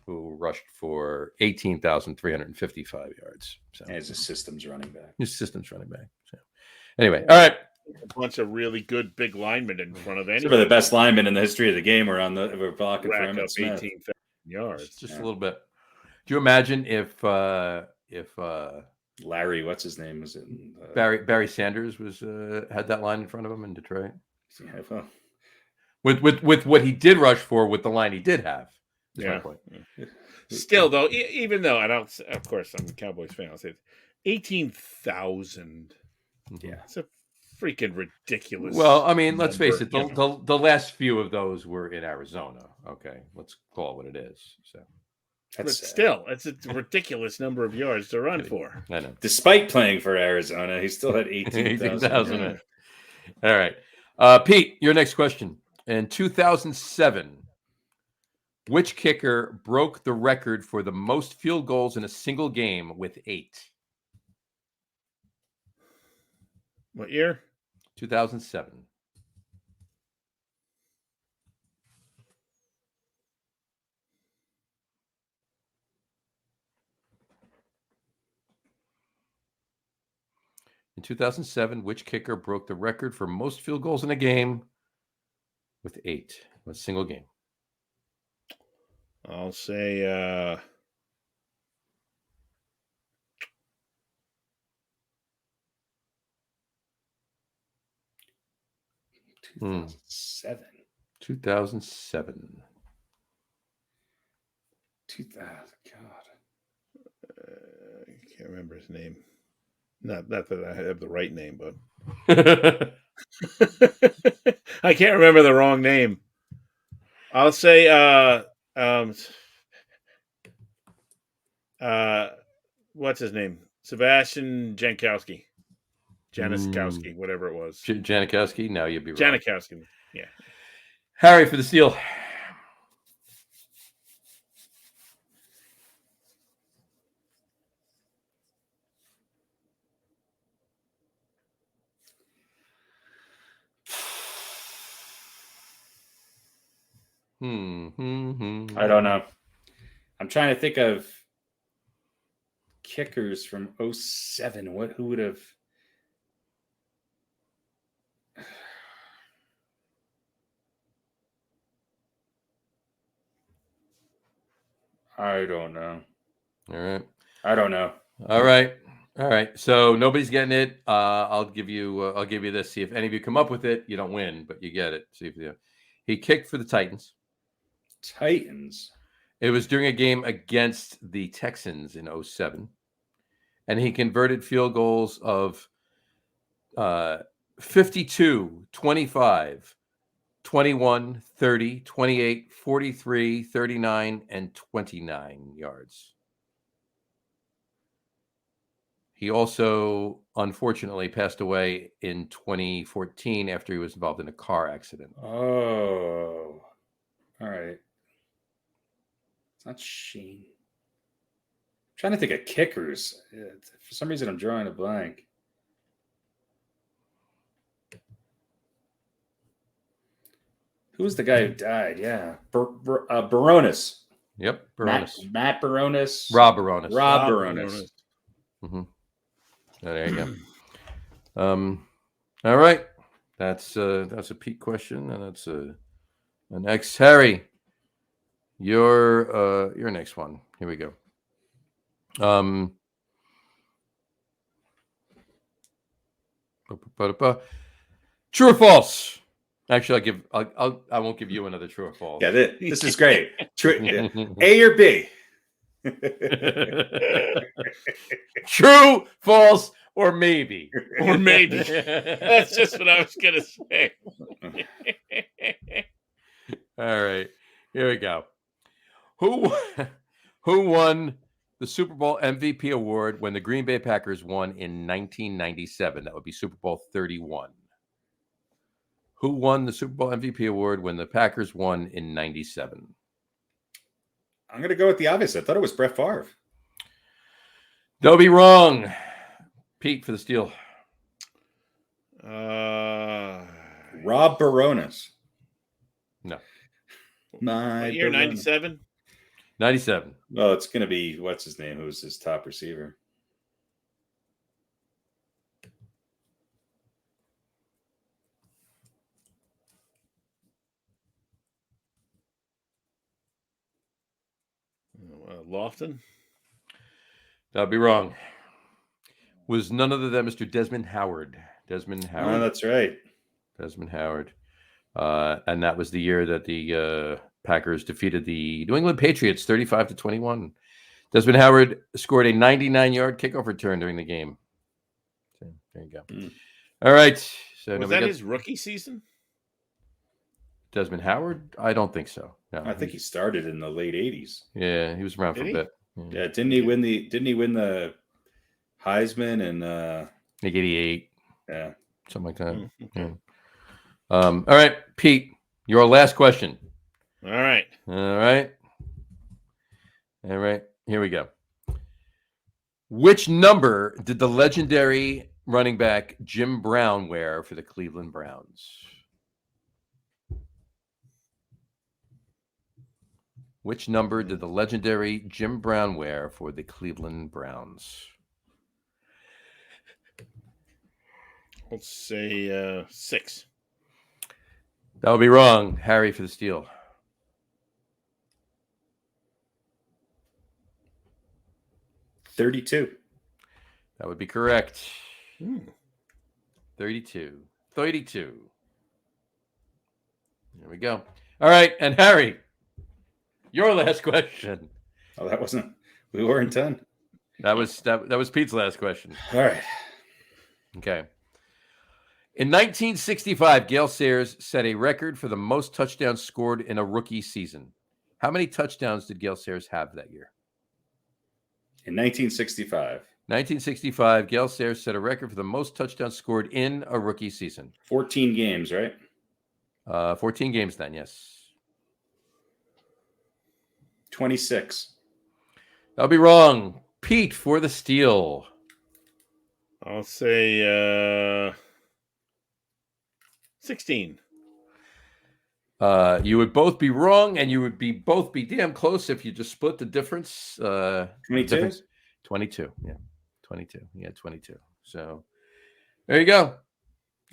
who rushed for 18,355 yards. So as a systems running back. So anyway, all right. A bunch of really good big linemen in front of anyone. Some of the best linemen in the history of the game were blocking for Emmitt Smith. 18,000 yards. Just a little bit. Do you imagine if Larry, what's his name? Was it Barry Sanders was had that line in front of him in Detroit? Yeah, well, with what he did rush for with the line he did have. That's my point. Still, though, even though I don't, of course, I'm a Cowboys fan. I'll say 18,000. Yeah, it's a freaking ridiculous. Well, I mean, let's face it. you know. The last few of those were in Arizona. Okay, let's call it what it is. So, but still, it's a ridiculous number of yards to run for. I know. Despite playing for Arizona, he still had 18,000. All right, Pete, your next question. In 2007, which kicker broke the record for the most field goals in a single game with 8? What year? 2007. In 2007, which kicker broke the record for most field goals in a game with 8? A single game. I'll say 2007. 2007. 2000. God. I can't remember his name. Not that I have the right name, but I can't remember the wrong name. I'll say what's his name? Sebastian Janikowski. Janikowski, whatever it was. Janikowski? No, you'd be wrong. Janikowski. Yeah. Harry for the steal. I don't know. I'm trying to think of kickers from 07. Who would have? I don't know. All right. I don't know. All right. So nobody's getting it. I'll give you this. See if any of you come up with it. You don't win, but you get it. See if you. He kicked for the Titans. Titans. It was during a game against the Texans in 07. And he converted field goals of 52, 25, 21, 30, 28, 43, 39, and 29 yards. He also, unfortunately, passed away in 2014 after he was involved in a car accident. Oh, all right. It's not Shane. I'm trying to think of kickers. For some reason, I'm drawing a blank. Who's the guy who died? Yeah. Baronis. Yep. Baronis. Matt Baronis. Rob Baronis. Rob Baronis. Mm-hmm. Oh, there you go. All right. That's a Pete question, and that's an X. Harry, your next one. Here we go. True or false? Actually, I won't give you another true or false. Yeah, this is great. True, yeah. A or B? True, false, or maybe. Or maybe. That's just what I was going to say. All right. Here we go. Who won the Super Bowl MVP award when the Green Bay Packers won in 1997? That would be Super Bowl 31. Who won the Super Bowl MVP award when the Packers won in 97? I'm going to go with the obvious. I thought it was Brett Favre. They'll be wrong. Pete for the steal. Rob Baronis. No. What year, 97? 97. Well, it's going to be, what's his name? Who's his top receiver? Lofton? That'll be wrong. Was none other than Mr. Desmond Howard. Oh, that's right. Desmond Howard. And that was the year that the Packers defeated the New England Patriots 35-21. Desmond Howard scored a 99-yard kickoff return during the game. So, there you go. All right. So was that his rookie season? Desmond Howard? I don't think so. No, I think he started in the late 80s. Yeah, he was around for a bit. Yeah, didn't he win the Heisman and like 88? Yeah, something like that. Yeah. All right, Pete, your last question. All right. Here we go. Which number did the legendary running back Jim Brown wear for the Cleveland Browns? Which number did the legendary Jim Brown wear for the Cleveland Browns? Let's say 6. That would be wrong. Harry for the steal. 32. That would be correct. 32. There we go. All right, and Harry, your last question. Oh, that wasn't. We weren't done. That was Pete's last question. All right. Okay. In 1965, Gale Sayers set a record for the most touchdowns scored in a rookie season. How many touchdowns did Gale Sayers have that year? In 1965, Gale Sayers set a record for the most touchdowns scored in a rookie season. 14 games, right? 14 games then, yes. 26. That'll be wrong. Pete for the steal. I'll say 16. You would both be wrong, and you would both be damn close if you just split the difference. 22? 22. Yeah, 22. Yeah, 22. So there you go.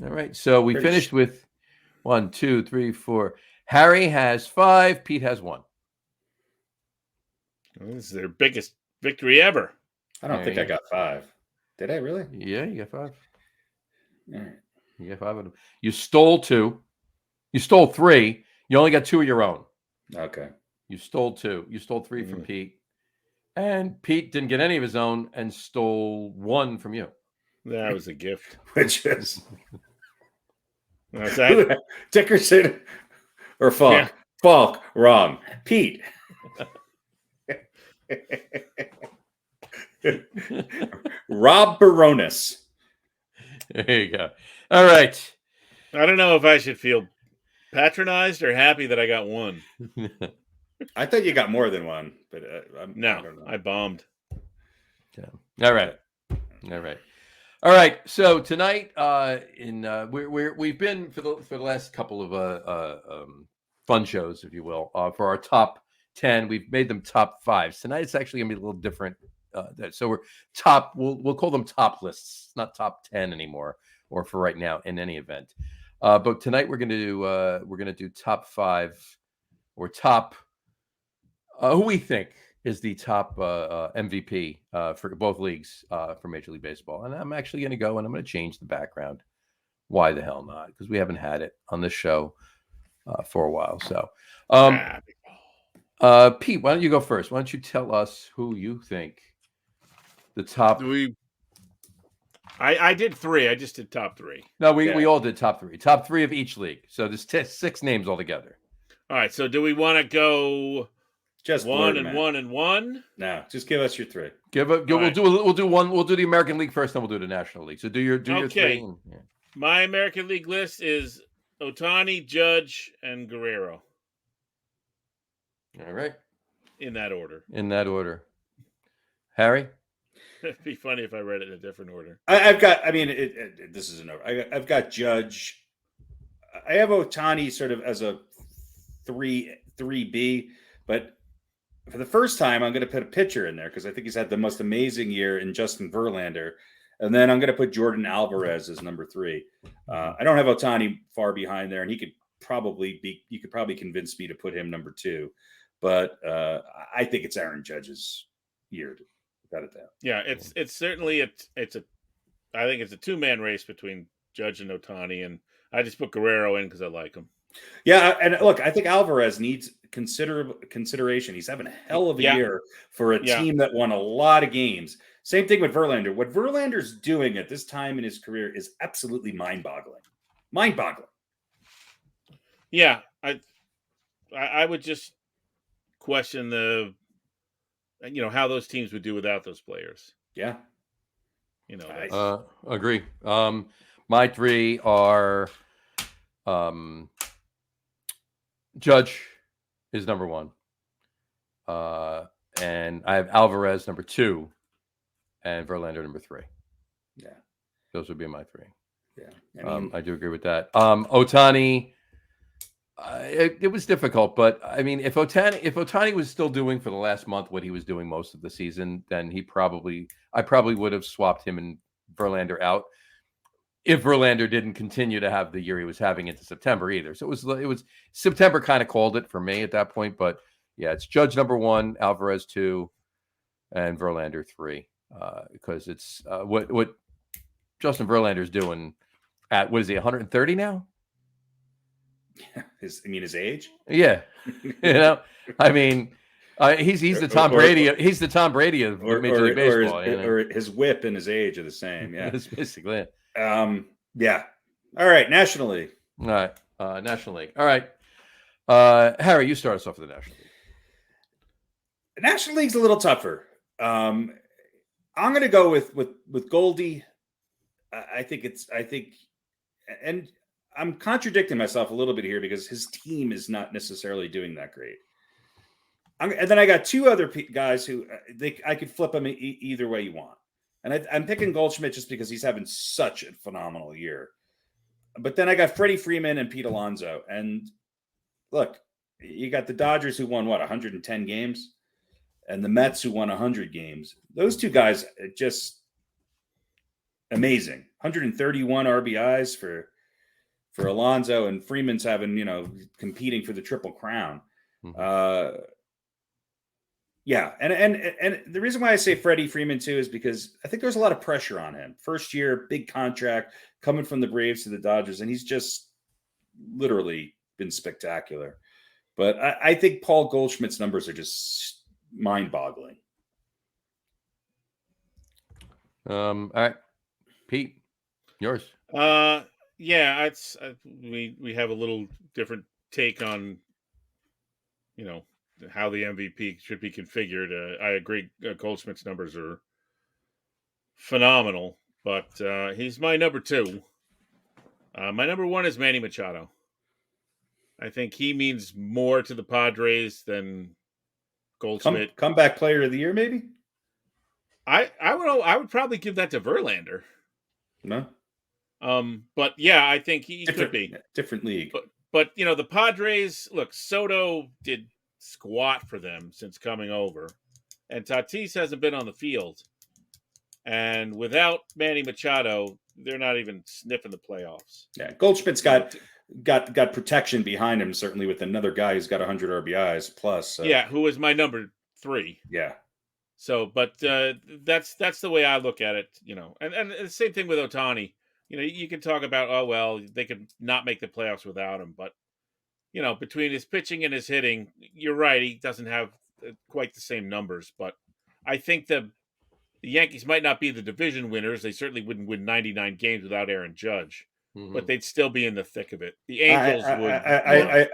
All right. So we finished with 1, 2, 3, 4. Harry has 5. Pete has 1. This is their biggest victory ever. I don't think I got 5. Did I really? Yeah, you got 5. All right. You got 5 of them. You stole 2. You stole 3. You only got 2 of your own. Okay. You stole 2. You stole 3 from Pete. And Pete didn't get any of his own and stole 1 from you. That was a gift. Which is What's that? Dickerson or Falk? Yeah. Falk, wrong. Pete. Rob Baronis. There you go. All right. I don't know if I should feel patronized or happy that I got 1. I thought you got more than 1, but I don't know. I bombed. Yeah. All right. So tonight, we've been for the last couple of fun shows, if you will, for our top 10. We've made them top 5. Tonight it's actually gonna be a little different. So we're top. We'll call them top lists, not top 10 anymore, or for right now in any event. But tonight we're gonna do top 5 or top. Who we think is the top MVP for both leagues for Major League Baseball. And I'm actually going to go and I'm going to change the background. Why the hell not? Because we haven't had it on this show for a while. So, Pete, why don't you go first? Why don't you tell us who you think the top... I did 3. I just did top 3. No, we all did top 3. Top 3 of each league. So there's 6 names altogether. All right. So do we want to go... Just 1 and 1 and 1? No, just give us your 3. We'll do one. We'll do the American League first, then we'll do the National League. So do your 3. And, yeah. My American League list is Ohtani, Judge, and Guerrero. All right. In that order. Harry? It'd be funny if I read it in a different order. I've got. I mean, this is an order. I've got Judge. I have Ohtani sort of as a 3B, but for the first time, I'm going to put a pitcher in there because I think he's had the most amazing year in Justin Verlander. And then I'm going to put Jordan Alvarez as number 3. I don't have Ohtani far behind there, and you could probably convince me to put him number 2. But I think it's Aaron Judge's year, without a doubt. Yeah, it's certainly I think it's a 2-man race between Judge and Ohtani, and I just put Guerrero in because I like him. Yeah, and look, I think Alvarez needs consideration. He's having a hell of a year for a team that won a lot of games. Same thing with Verlander. What Verlander's doing at this time in his career is absolutely mind-boggling. Mind-boggling. Yeah, I would just question how those teams would do without those players. Yeah. Agree. My three are Judge is number one. And I have Alvarez number two and Verlander number three. Yeah. Those would be my three. Yeah. I do agree with that. Ohtani, it was difficult, but I mean, if Ohtani was still doing for the last month what he was doing most of the season, then I probably would have swapped him and Verlander out if Verlander didn't continue to have the year he was having into September either. So it was September kind of called it for me at that point, but yeah, it's Judge number one, Alvarez two, and Verlander three, because it's what Justin Verlander's doing at, what is he, 130 now? His age? Yeah. I mean, he's the Tom Brady. He's the Tom Brady of Major League Baseball. Or his whip and his age are the same. Yeah. That's basically it. Yeah. All right. National League. All right. National League. All right. Harry, you start us off with the National League. The National League's a little tougher. I'm going to go with Goldie. I think, and I'm contradicting myself a little bit here because his team is not necessarily doing that great. And then I got two other guys who I could flip them either way you want. And I'm picking Goldschmidt just because he's having such a phenomenal year. But then I got Freddie Freeman and Pete Alonso. And look, you got the Dodgers who won, 110 games? And the Mets who won 100 games. Those two guys are just amazing. 131 RBIs for Alonso, and Freeman's having, competing for the Triple Crown. Mm-hmm. Yeah. And the reason why I say Freddie Freeman too is because I think there's a lot of pressure on him. First year, big contract, coming from the Braves to the Dodgers, and he's just literally been spectacular. But I think Paul Goldschmidt's numbers are just mind-boggling. All right, Pete, yours. Yeah, it's we have a little different take on how the MVP should be configured. I agree, Goldschmidt's numbers are phenomenal, but he's my number two. My number one is Manny Machado. I think he means more to the Padres than Goldschmidt. Comeback player of the year, maybe? I would probably give that to Verlander. No. But yeah, I think he could be. Different league. But the Padres, look, Soto did squat for them since coming over. And Tatis hasn't been on the field. And without Manny Machado, they're not even sniffing the playoffs. Yeah, Goldschmidt's got protection behind him, certainly with another guy who's got 100 RBIs plus. So. Yeah, who is my number three. Yeah. So, but that's the way I look at it, And the same thing with Ohtani. You can talk about, they could not make the playoffs without him. But, between his pitching and his hitting, you're right, he doesn't have quite the same numbers. But I think the Yankees might not be the division winners. They certainly wouldn't win 99 games without Aaron Judge. Mm-hmm. But they'd still be in the thick of it. The Angels would.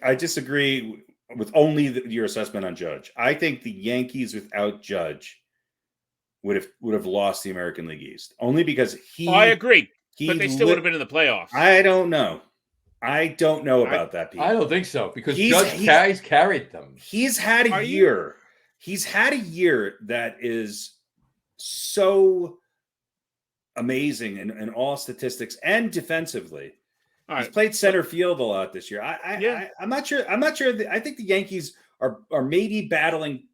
I disagree with only your assessment on Judge. I think the Yankees without Judge would have lost the American League East. Only because I agree. But they still would have been in the playoffs. I don't know. About that, Pete. I don't think so, because Judge carried them. He's had a year. He's had a year that is so amazing in all statistics and defensively. He's played center field a lot this year. I'm not sure. I think the Yankees are maybe battling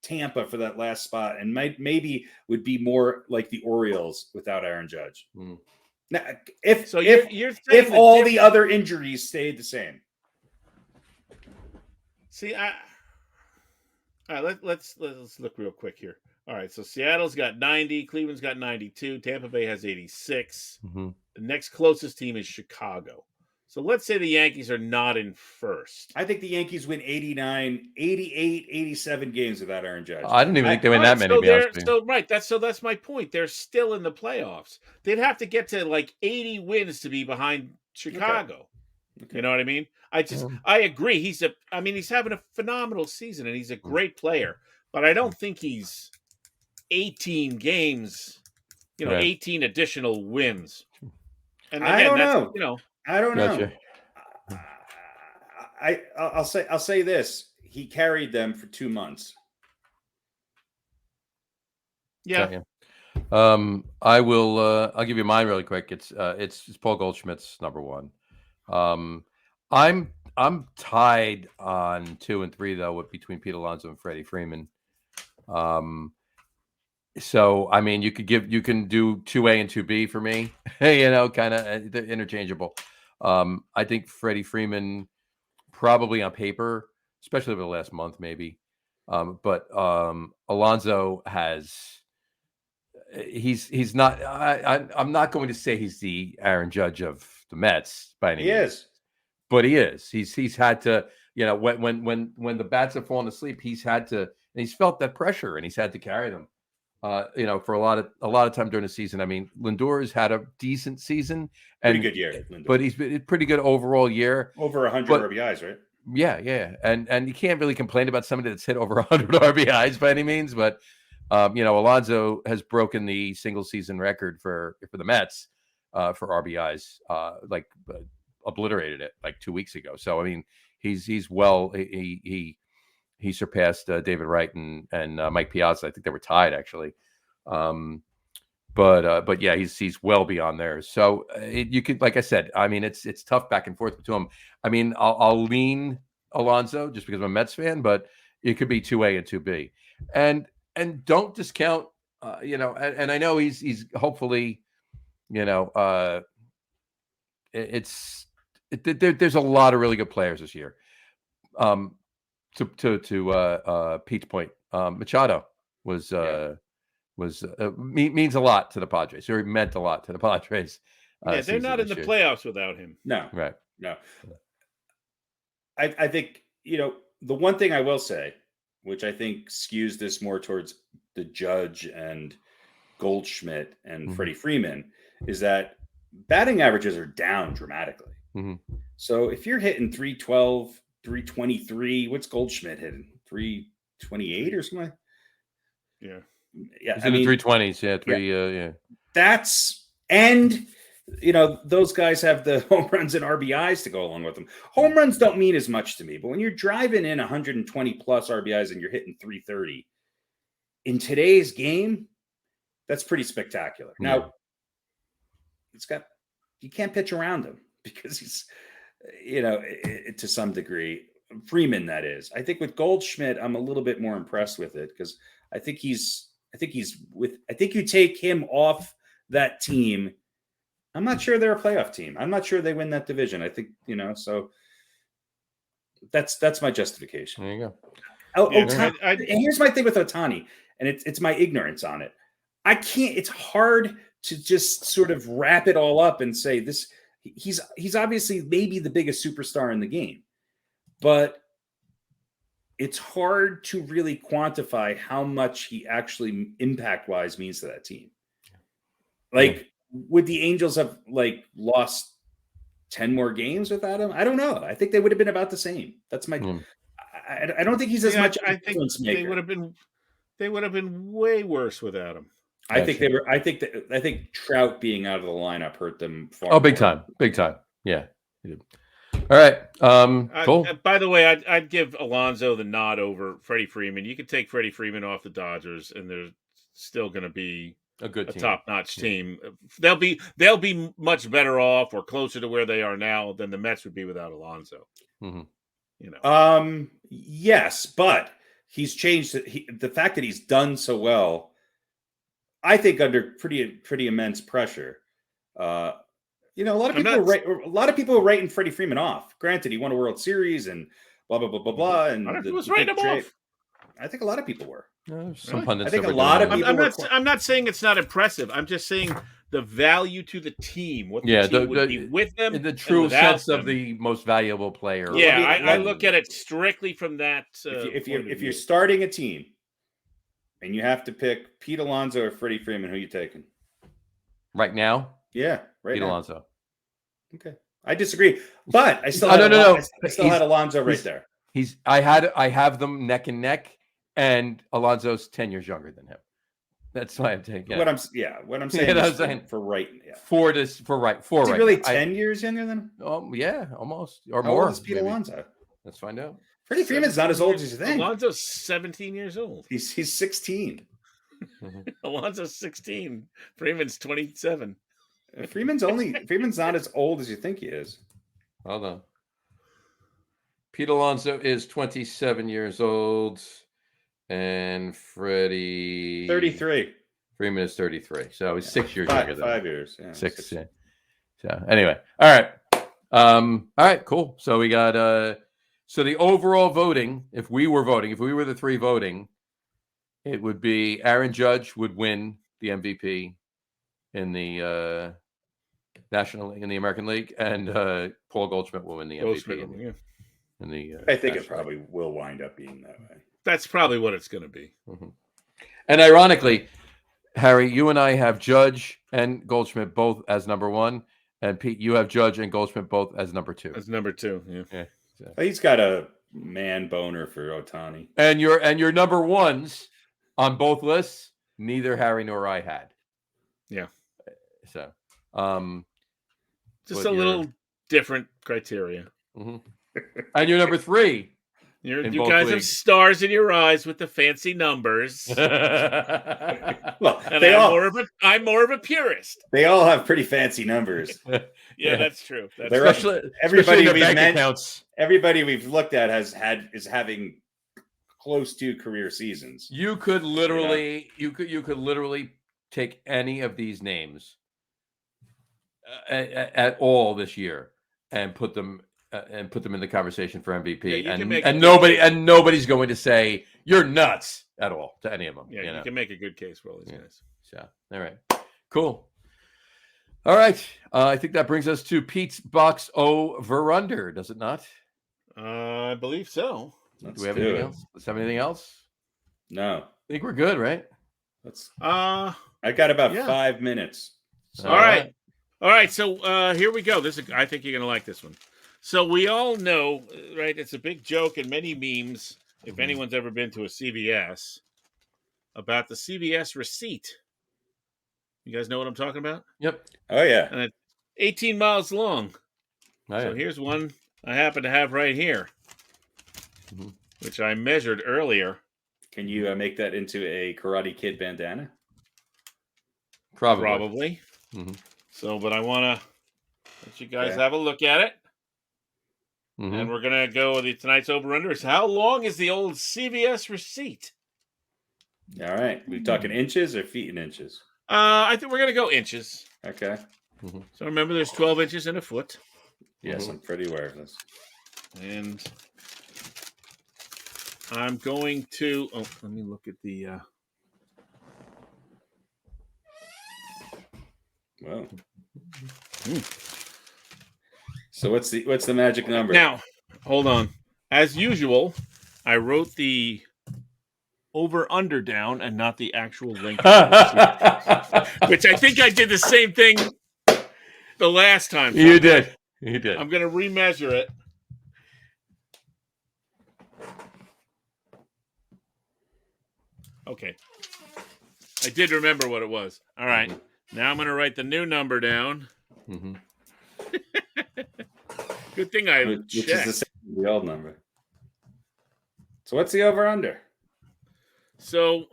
Tampa for that last spot, and maybe would be more like the Orioles without Aaron Judge. Mm. Now, if all the other injuries stayed the same. See, all right, let's look real quick here. All right, so Seattle's got 90, Cleveland's got 92, Tampa Bay has 86. Mm-hmm. The next closest team is Chicago. So let's say the Yankees are not in first. I think the Yankees win 89, 88, 87 games without Aaron Judge. I didn't even think they win that many. That's my point. They're still in the playoffs. They'd have to get to like 80 wins to be behind Chicago. Okay. You know what I mean? I agree. He's having a phenomenal season and he's a great player, but I don't think he's 18 games, 18 additional wins. And again, I don't know. I don't know. Gotcha. I'll say this. He carried them for 2 months. Yeah. I will. I'll give you mine really quick. It's Paul Goldschmidt's number one. I'm tied on 2 and 3 though, between Pete Alonso and Freddie Freeman. So I mean, you can do 2A and 2B for me. Kind of interchangeable. I think Freddie Freeman probably on paper, especially over the last month, maybe. But Alonso he's not. I'm not going to say he's the Aaron Judge of the Mets by any means. But he is. He's had to. When the bats have fallen asleep, he's had to, and he's felt that pressure, and he's had to carry them. For a lot of time during the season. I mean, Lindor has had a decent season, and pretty good year, Lindor. But he's been a pretty good overall year. Over 100 RBIs, right? Yeah, and you can't really complain about somebody that's hit over 100 RBIs by any means. But Alonso has broken the single season record for the Mets for RBIs, obliterated it like 2 weeks ago. So I mean, he's well. He surpassed David Wright and Mike Piazza. I think they were tied actually. But yeah, he's well beyond theirs. So you could, like I said, I mean, it's tough back and forth between them. I mean, I'll lean Alonso just because I'm a Mets fan, but it could be 2A and 2B. And don't discount, and I know he's hopefully, there's a lot of really good players this year. To Pete's point, Machado means a lot to the Padres. Or meant a lot to the Padres. They're not in the playoffs without him. No, right? No. I think the one thing I will say, which I think skews this more towards the Judge and Goldschmidt and Freddie Freeman, is that batting averages are down dramatically. Mm-hmm. So if you're hitting 312. 323. What's Goldschmidt hitting? 328 or something? Yeah. He's in the 320s. Yeah. That's those guys have the home runs and RBIs to go along with them. Home runs don't mean as much to me, but when you're driving in 120 plus RBIs and you're hitting 330 in today's game, that's pretty spectacular. Yeah. Now, you can't pitch around him because he's. To some degree, Freeman, that is. I think with Goldschmidt, I'm a little bit more impressed with it because I think you take him off that team. I'm not sure they're a playoff team. I'm not sure they win that division. I think, so that's my justification. There you go. And here's my thing with Ohtani, and it's my ignorance on it. It's hard to just sort of wrap it all up and say this. He's obviously maybe the biggest superstar in the game, but it's hard to really quantify how much he actually impact-wise means to that team. Would the Angels have lost 10 more games without him? I don't know. I think they would have been about the same. That's my. I don't think he's as much. I think they would have been. They would have been way worse without him. I think they were. I think Trout being out of the lineup hurt them far. Oh, big time. Yeah. All right. Cool. By the way, I'd give Alonso the nod over Freddie Freeman. You could take Freddie Freeman off the Dodgers, and they're still going to be a good team. Top-notch team. They'll be much better off or closer to where they are now than the Mets would be without Alonso. Mm-hmm. Yes, but he's changed. The fact that he's done so well. I think under pretty immense pressure. A lot of people are writing Freddie Freeman off. Granted, he won a World Series and blah blah blah blah blah. And was writing him off. I think a lot of people were. Some pundits. I think a lot of people. I'm not saying it's not impressive. I'm just saying the value to the team, what the team would be with them, in the true sense them. of the most valuable player. Yeah, I look at it strictly from that. If you're starting a team and you have to pick Pete Alonso or Freddie Freeman, who are you taking Right now? Yeah, right Pete now. Alonso. Okay, I disagree, but I still no. I still had Alonso right there. I have them neck and neck, and Alonso's 10 years younger than him. That's why I'm taking. Yeah. What I'm saying is for right. Yeah. For right. Is he really 10 years younger than him? Yeah, almost or How more. old is Pete Alonso? Let's find out. Freddie Freeman's not as old as you think. Alonso's 17 years old. He's 16. Alonso's 16. Freeman's 27. Freeman's not as old as you think he is. Hold on. Pete Alonso is 27 years old, and Freddie 33. Freeman is 33, so he's 6 years younger than 5 years. Yeah, 6. Yeah. So anyway, all right, cool. So we got so the overall voting. If we were the three voting, it would be Aaron Judge would win the MVP in the National League, in the American League, and Paul Goldschmidt will win the MVP. I think it probably will wind up being that way. That's probably what it's going to be. Mm-hmm. And ironically, Harry, you and I have Judge and Goldschmidt both as number 1, and Pete, you have Judge and Goldschmidt both as number 2. As number 2, yeah. So. He's got a man boner for Ohtani. And your number 1s on both lists, neither Harry nor I had. Yeah. So, just a little different criteria. Mm-hmm. And you're number 3. You guys have stars in your eyes with the fancy numbers. Well, and I'm more of a purist. They all have pretty fancy numbers. Yeah, that's true. Everybody we've looked at is having close to career seasons. You could literally you could literally take any of these names at all this year and put them in the conversation for MVP, and nobody's going to say you're nuts at all to any of them. Yeah, you can make a good case for all these guys. So, all right, cool. All right, I think that brings us to Pete's box over under, does it not? I believe so. Do we have anything else? Let's have anything else? No, I think we're good, right? I got about 5 minutes. So. All right. So here we go. I think you're gonna like this one. So we all know, right? It's a big joke and many memes, if anyone's ever been to a CVS, about the CVS receipt. You guys know what I'm talking about? Yep. Oh, yeah. And it's 18 miles long. Oh, yeah. So here's one I happen to have right here, which I measured earlier. Can you make that into a Karate Kid bandana? Probably. Mm-hmm. So, but I want to let you guys have a look at it. Mm-hmm. And we're going to go with tonight's over-under. So how long is the old CVS receipt? All right. We talking inches or feet in inches? I think we're going to go inches. Okay. Mm-hmm. So remember, there's 12 inches in a foot. Yes, I'm pretty aware of this. And I'm going to... Oh, let me look at the... Whoa. So what's the magic number? Now, hold on. As usual, I wrote the over-under down and not the actual length. Which I think I did the same thing the last time. So You did. I'm going to remeasure it. Okay. I did remember what it was. All right. Now I'm going to write the new number down. Mm-hmm. Good thing I Which checked. is the same as the old number. So what's the over-under? So,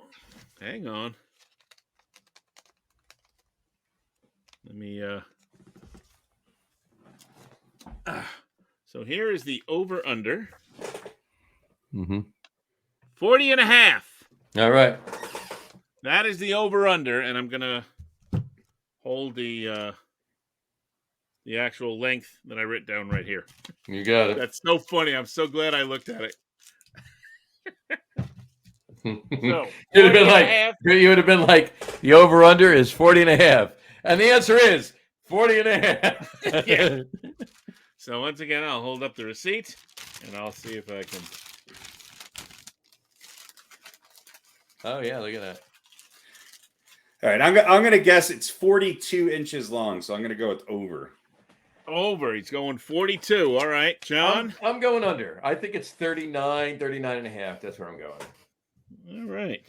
hang on. Let me, so here is the over-under. 40 and a half. All right. That is the over-under, and I'm going to hold the actual length that I wrote down right here. You got it. That's so funny. I'm so glad I looked at it. So, you would have been like, the over-under is 40 and a half. And the answer is 40 and a half. Yeah. So once again, I'll hold up the receipt, and I'll see if I can. Oh, yeah, look at that. All right, I'm going to guess it's 42 inches long, so I'm going to go with over. Over. He's going 42. All right, John? I'm going under. I think it's 39 and a half. That's where I'm going. All right.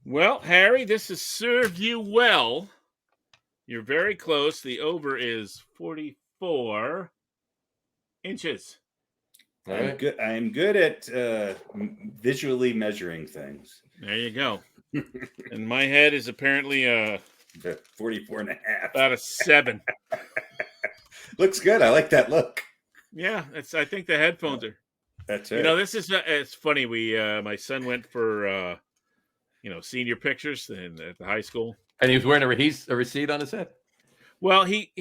Well, Harry, this has served you well. You're very close. The over is 44 inches. I'm good at visually measuring things. There you go. And my head is apparently 44 and a half. About a 7. Looks good. I like that look. Yeah, I think the headphones are. That's right. You know, this is it's funny. My son went for senior pictures at the high school, and he was wearing a receipt on his head. Well, he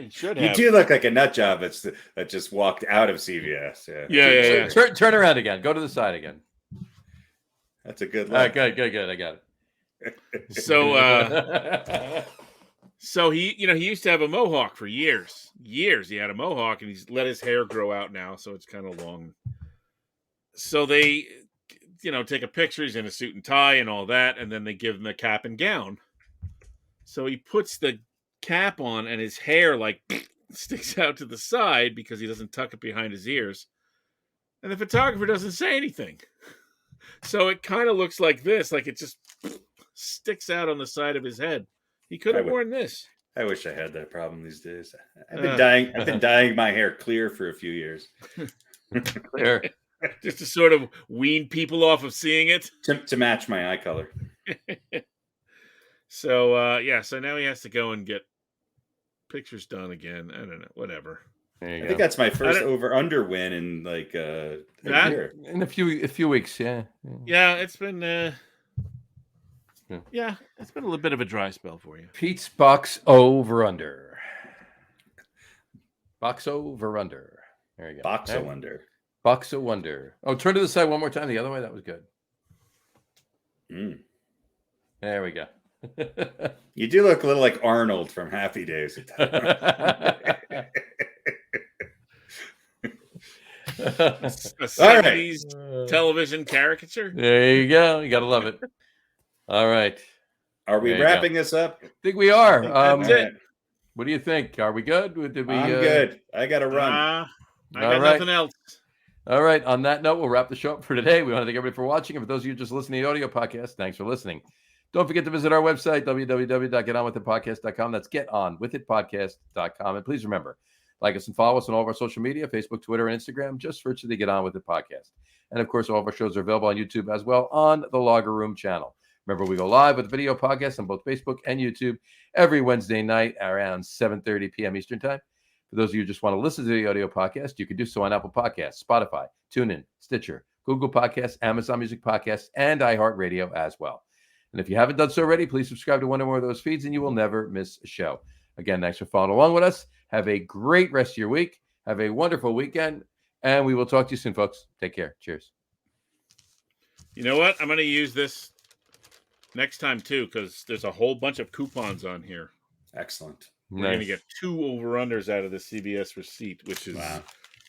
should have. You do look like a nut job that just walked out of CVS. Yeah. Turn around again. Go to the side again. That's a good look. Good. I got it. So he used to have a mohawk for years. He had a mohawk, and he's let his hair grow out now, so it's kind of long. So they, take a picture. He's in a suit and tie and all that, and then they give him a cap and gown. So he puts the cap on, and his hair sticks out to the side because he doesn't tuck it behind his ears. And the photographer doesn't say anything. So it kind of looks like this, like it just sticks out on the side of his head. He could have worn this. I wish I had that problem these days. I've been dyeing my hair clear for a few years. Clear. Just to sort of wean people off of seeing it. To match my eye color. So now he has to go and get pictures done again. I don't know, whatever. I think that's my first over-under win in a year. In a few weeks, yeah. Yeah, it's been it's been a little bit of a dry spell for you. Pete's box over-under. Box over-under. There you go. Box over-under. Box over-under. Oh, turn to the side one more time. The other way. That was good. There we go. You do look a little like Arnold from Happy Days. A 70s television caricature. There you go. You gotta love it. All right. Are we wrapping this up? I think we are. That's it. What do you think? Are we good? I'm good. I got to run. I got nothing else. All right. On that note, we'll wrap the show up for today. We want to thank everybody for watching. And for those of you just listening to the audio podcast, thanks for listening. Don't forget to visit our website, www.getonwithitpodcast.com. That's getonwithitpodcast.com. And please remember, like us and follow us on all of our social media, Facebook, Twitter, and Instagram. Just search the Get On With It podcast. And, of course, all of our shows are available on YouTube as well on the Logger Room channel. Remember, we go live with video podcasts on both Facebook and YouTube every Wednesday night around 7:30 p.m. Eastern Time. For those of you who just want to listen to the audio podcast, you can do so on Apple Podcasts, Spotify, TuneIn, Stitcher, Google Podcasts, Amazon Music Podcasts, and iHeartRadio as well. And if you haven't done so already, please subscribe to one or more of those feeds, and you will never miss a show. Again, thanks for following along with us. Have a great rest of your week. Have a wonderful weekend, and we will talk to you soon, folks. Take care. Cheers. You know what? I'm going to use this next time, too, because there's a whole bunch of coupons on here. Excellent. We're going to get 2 over-unders out of the CVS receipt, which is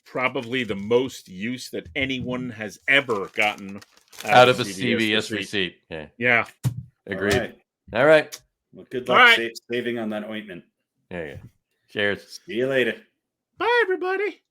probably the most use that anyone has ever gotten out of a CVS receipt. Yeah. Agreed. All right. Well, good luck saving on that ointment. There you go. Cheers. See you later. Bye, everybody.